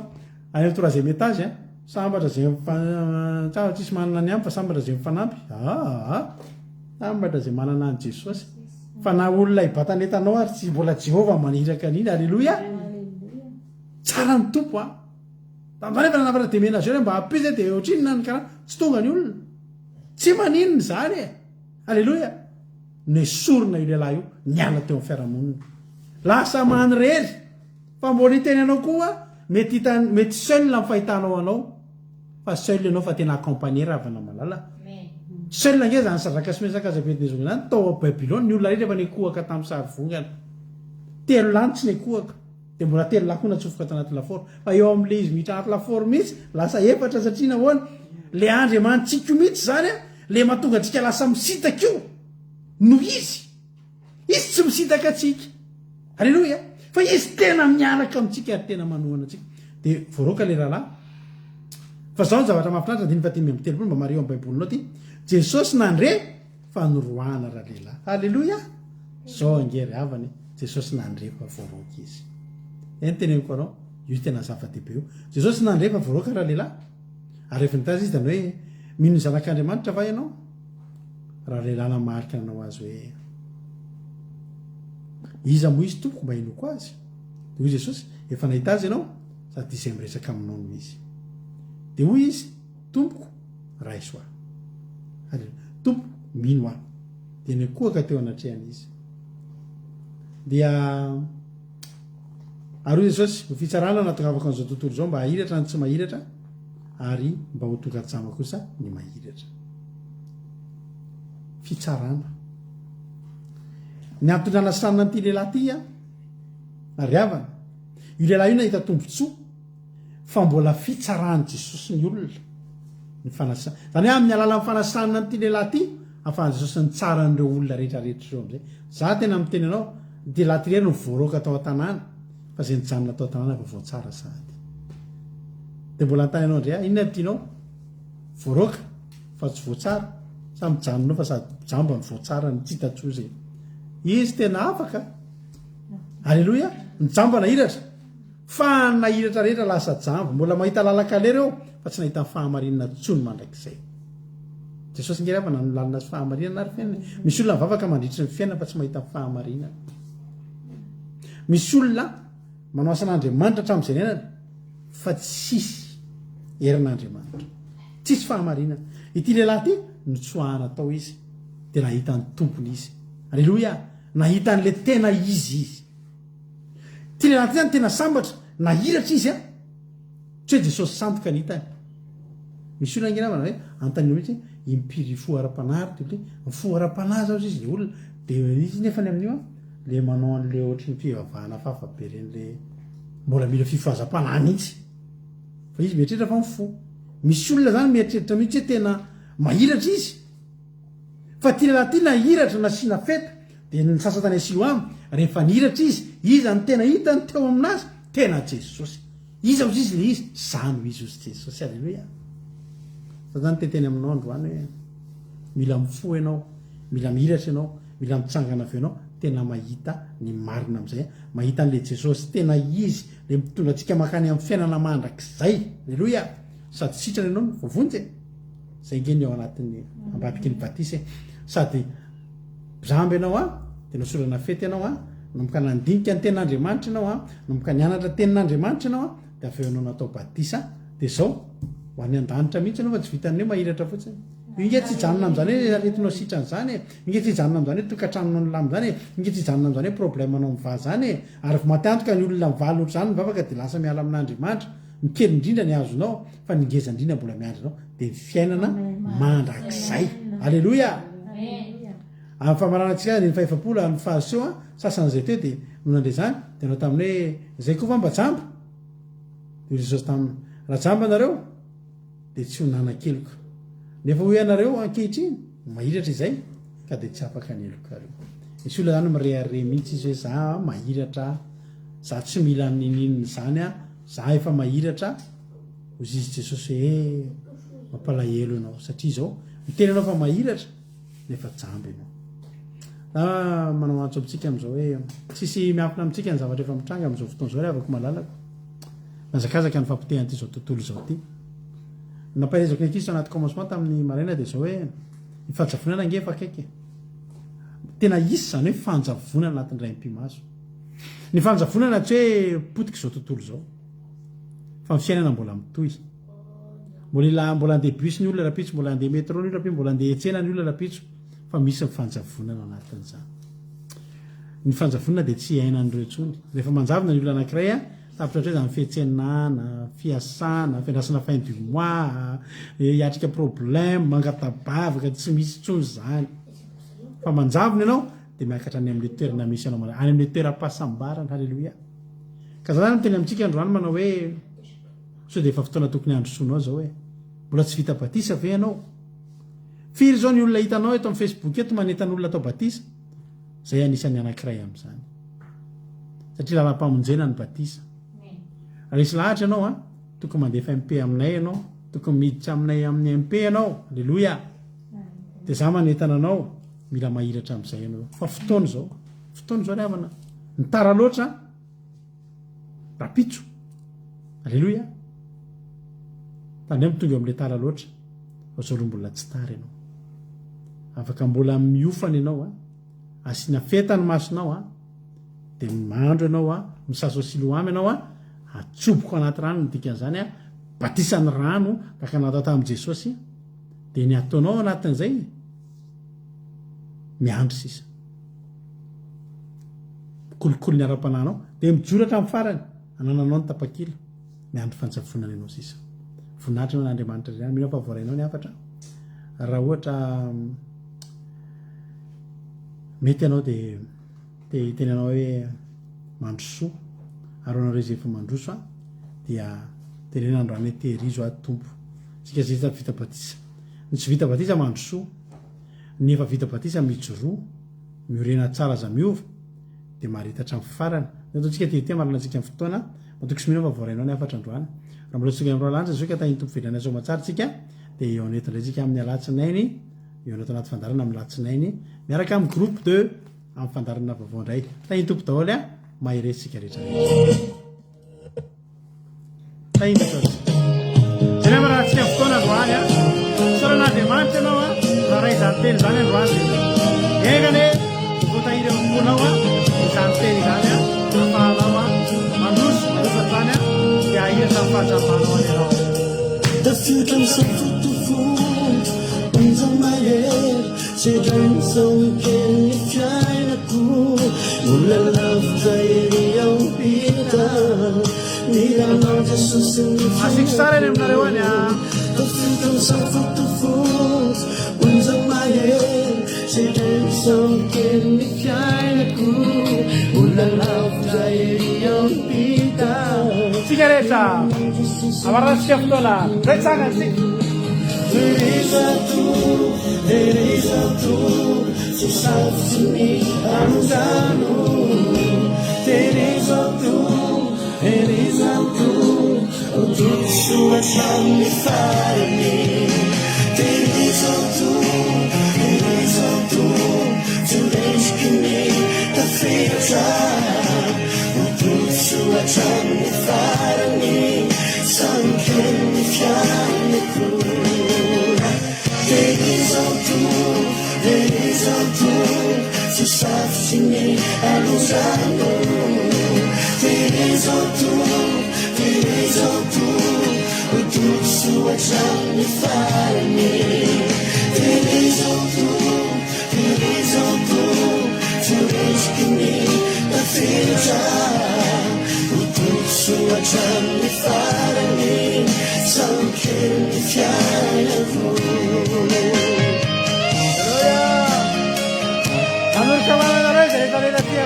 any troisième étage sambatra zay tsisy manana ny ampy fa sambatra zay mifanampy sambatra zay manana any jesosy fa na olona ibatanentanao ary tsy mbola jehova maniraka an'iny alleloia tsara ny tompo tam'zany efa nanavana demenazy eo mba ampy de ohatrinona ny karaha tsy tonga ny olona tsy maninony zany alleloia nesorona io lehilahy io niala teo amin'ny fiarahamonina lasa manyrery fa mbola hiteny anao koa mety seul ny fahitanao anao fa seul ianao fa tena accompagné ravana malala seul nge zany sadraka sy mesakazabednezo zany tao a Babylone ny olona rehetra efa nekohaka tamin'ny sary vongana telo lanitsy nekohaka de mbola telo lahy koa natsofoka tanaty laforo fa eo am'le izy mihitra anaty laforo mihitsy lasa efatra satria nahoana le andriamanitsika mihitsy zany le mahatonga atsika lasa misitaka io no izy tsy misitaka atsika alleloia fa izy tena mianaka amitsika ary tena manohana atsika de voaroka le rahalahy fa zao ny zavatra mahafinaritra diny fatimy amby telopolo mba mareo am baibolinao ty jesosy nandre fa noroana raha lehilahy alleloia zao angery avany jesosy nandre fa voaroka izy eny teneniko anao io tena zava-dehibe io jesosy nandre fa voaroka raha lehilahy ary rehefa nitazy izy zany hoe mino ny zanak'andriamanitra va ianao raha lehilahy namarika nanao azy hoe iza moa izy tompoko mba inoko azy de hoy jesosy efa nahita azy ianao sady izay miresaka aminao no izy de hoy izy tompoko raiso a tompoko mino aho de nekohaka teo anatrehan'izy dia ary hoy jesosy fitsarana natokavaka an'izao tontolo zao mba hahiratra ny tsy mahiratra ary mba ho tonga-jama kosa ny mahiratra fitsarana ny ampitondrana sanina n'ity lehilahy ty ary avana io lehilahy io nahita tombontsoa fa mbola fitsarahany jesosy ny olona ny fanasa zany hoe amin'ny alala ny fanasanina n'ity lehilahy ty ahafahany jesosy ny tsara n'ireo olona rehetrarehetra reo am'izay za tena miteny anao de lahy ty rery no voaroka atao an-tanàna fa zay nijanona atao an-tanàna fa voatsara sady de mbola antany anao ndray inona tianao voaroka fa tsy voatsara sa mijanonao fa sady jamba ny voatsara ny tsitatsoa zay izy tena afaka alleloia mijamba nahiratra fa nahiratra rehetra lasa jamba mbola mahita lalakalery eo fa tsy nahita ny fahamarinana tsony mandrak'izay jesosy ngery avana ny lalina sy fahamarinana ary fiainana misy olona mivavaka mandritry ny fiainana fa tsy mahita ny fahamarinana misy olona manao asan'andriamanitra hatramin'izay niainana fa tsisy herin'andriamanitra tsisy fahamarinana ity lehilahy ty notsoahana tao izy de nahita ny tompony izy alleloia nahita n'le tena izy ty lehilahy ty zany tena sambatra nahiratra izy tsy hoe jesosy sandoka ny hitany misy olona ngenavana hoe antanio mihitsy impiry foara-panahy ty foara-panahy zao izy le olona de izy nefa ny amin'io le manao an'le ohatry ny fivavahana fafabe ren'le mbola mila fifoazam-panahy mihitsy fa izy mieritreritra fa mifo misy olona zany mieritreritra mihitsy hoe tena mahiratra izy fa ty lehilahy ty nahiratra nasiana feta de ny sasatany asio amy rehefa nihiratra izy any tena hita ny teo aminazy tena jesosy iza ozy izy le izy zano izy ozy jesosy alleloia fa zany teteny aminao androany hoe mila mifo ianao mila mihiratra ianao mila mitsangana avy ianao tena mahita ny marina am'izay mahita an'le jesosy tena izy le mitondra atsika makany amin'ny fiainana mandrak'izay alleloia sady sitrana ianao vovonjy zay nge ny ao anatin'ny ambadiky ny batisa sady zamby ianao de nasorana fety ianao nomboka nandinika ny ten'andriamanitra ianao nomboka nianatra tenin'andriamanitra ianao de avy eo anao natao batisa de zao ho any an-danitra mihitsy anao fa tsy vitany hoe mahiratra fotsiny inge tsy hijanona am'zany hoe aretinao sitran'zany inge tsy hijanona am'zany hoe tokantranonao ny lam'zany inge tsy hijanona am'zany hoe problemanao miva zany ary matantoka ny olona mivaly ohatr' zany mivavaka de lasa miala amin'andriamanitra mikely indrindra ny azonao fa ningeza indrindra mbola miandrinao de fiainana mandrak'izay alleloia amin'ny famaranantsika ny fahefapolo amin'ny fahaso a sasan'izay teo dia nonandre zany dia anao tamin'ny hoe zay koa fa mbajamba jesosy tamin'ny raha jamba nareo dia tsy ho nanakeloka nefa ho ianareo ankehitriny mahiratra izay ka dia tsy afaka anelokareo misy olona zany mireare mihitsy izy hoe za mahiratra za tsy mila ninininy zany a za efa mahiratra ozy izy jesosy hoe mampalahelo ianao satria zao miteny anao fa mahiratra nefa jamba ianao manao antso amintsika am'izao hoe tsisy miafina amintsika ny zavatra efa mitranga am'izao fotoana zao ry avako malalako nazakazaka ny fampitehan'ity zao tontolo zao ty nampaherezako ny ankizy anaty commencement tamin'ny maraina dia zao hoe ny fanjavonana angefa akaiky tena isy zany hoe fanjavonana anatin'ny ray mpimaso ny fanjavonana tsy hoe potika zao tontolo zao fa ny fiainana mbola mitoy mbola andeha bus ny olona rapitso mbola andeha métro ny olona mbola andeha etsena ny olona rapitso fa misy ny fanjavonana anatin'izany ny fanjavonana dia tsy ainan'ireo tsony rehefa manjavona ny olona anankiray a tapitra ohatr hoe zany fihetsenana fiasana fiandrasana fin du mois hiatrika problème mangatabavaka tsy misy tsony zany fa manjavona ianao dia miakatra any amin'le toerana misy anao any amin'le toeram-pahasambarana halleloia ka za zany miteny amintsika androany manao hoe so dia efa fotoana tokony androsoanao zao hoe mbola tsy vita batisa ve ianao firy zao ny olona hitanao eto amin'ny facebook eto manentany olona atao batisa zay anisan'ny anankiray amin'izany satria lalam-pamonjena ny batisa raha isy lahatra ianao a tokony mandefa mp aminay ianao tokony miditra aminay amin'ny mp ianao alleloia dia za manentana anao mila mahiratra amin'izay ianao fa fotoana zao ry havana ny tara loatra rapitso alleloia tandray mitonga amin'le tara loatra zao aloha mbola tsy tara ianao afaka mbola miofana ianao a asiana fetany masonao a dia mandro ianao a misaso siloamy ianao a atsoboko anaty rano ny dikan'izany a batisany rano taka natao tamin'i jesosy dia ny ataonao anatin'izay miandro sisa kolokolo ny ara-pananao dia mijoratra amin'ny farany anananao ny tapakila miandro fanjavonana ianao sisa voninahitra ianao n'andriamanitra zany mino fa voarainao ny afatra raha ohatra mety ianao dia teny anao hoe mandrosoa ary anareo zay efa mandroso a dia tenena androany hoe tehirizo a tompo sika zay tsy vita batisa ny tsy vita batisa mandrosoa ny efa vita batisa mijoroa miorena tsara za miova dia maharitatra amin'ny farany ataontsika tehitia marina antsika amin'ny fotoana matoky sy mino fa voarainao ny afatra androany raha mbola tsika am'ro lanitra zao ka tahiny tompo velana sao matsara tsika dia eo aneto indray tsika amin'ny alatsinainy eo aneto anaty fandarana amin'ny latsinainy miaraka amin'ny groupe 2 amin'ny fandarana vaovao indray tahiny tompo daholo a mahiresitsika rehetrarehetra tahiny zay na marahantsika amin'ny fotoana androany a soran'andriamanitra ianao a raha ray izany teny zany androany egane voatahiry amin'fonao a izany teny zany a afahanao a mandroso zany a dia ahira samy fahatrapanao any ianao asiko sara eny aminareo any a tsika rehetra amaranatsika fotoana retsagnatsika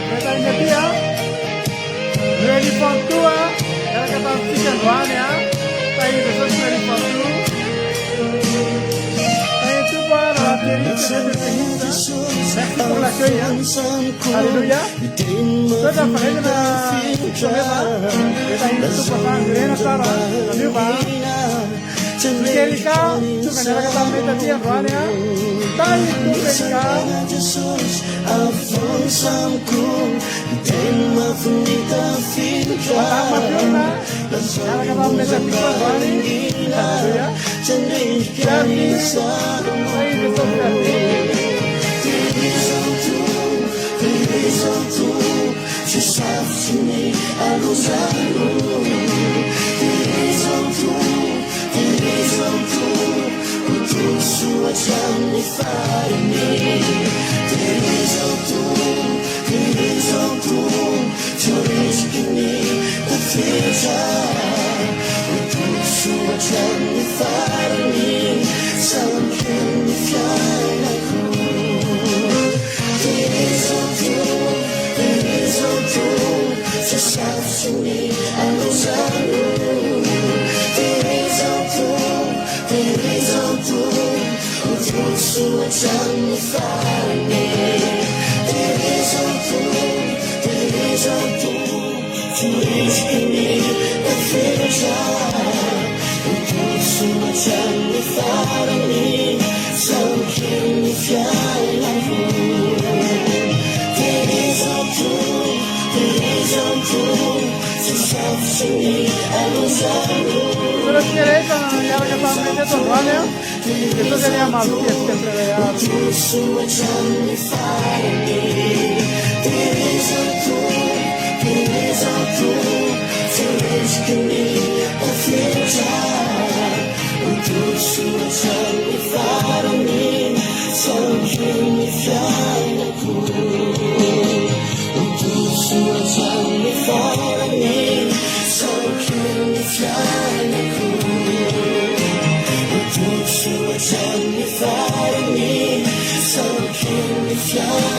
Betanya dia ready for two kalau kata chicken one ya saya itu ready for two saya itu para jadi saya pula ya haleluya sudah pakai na coba betanya itu pasang green cara coba Jerica itu kan kalau kata meta dia one ya tayo itu Jerica Pero si queréis, ya lo que están metiendo, ¿vale? Esto sería más que Fly me, so can we fly?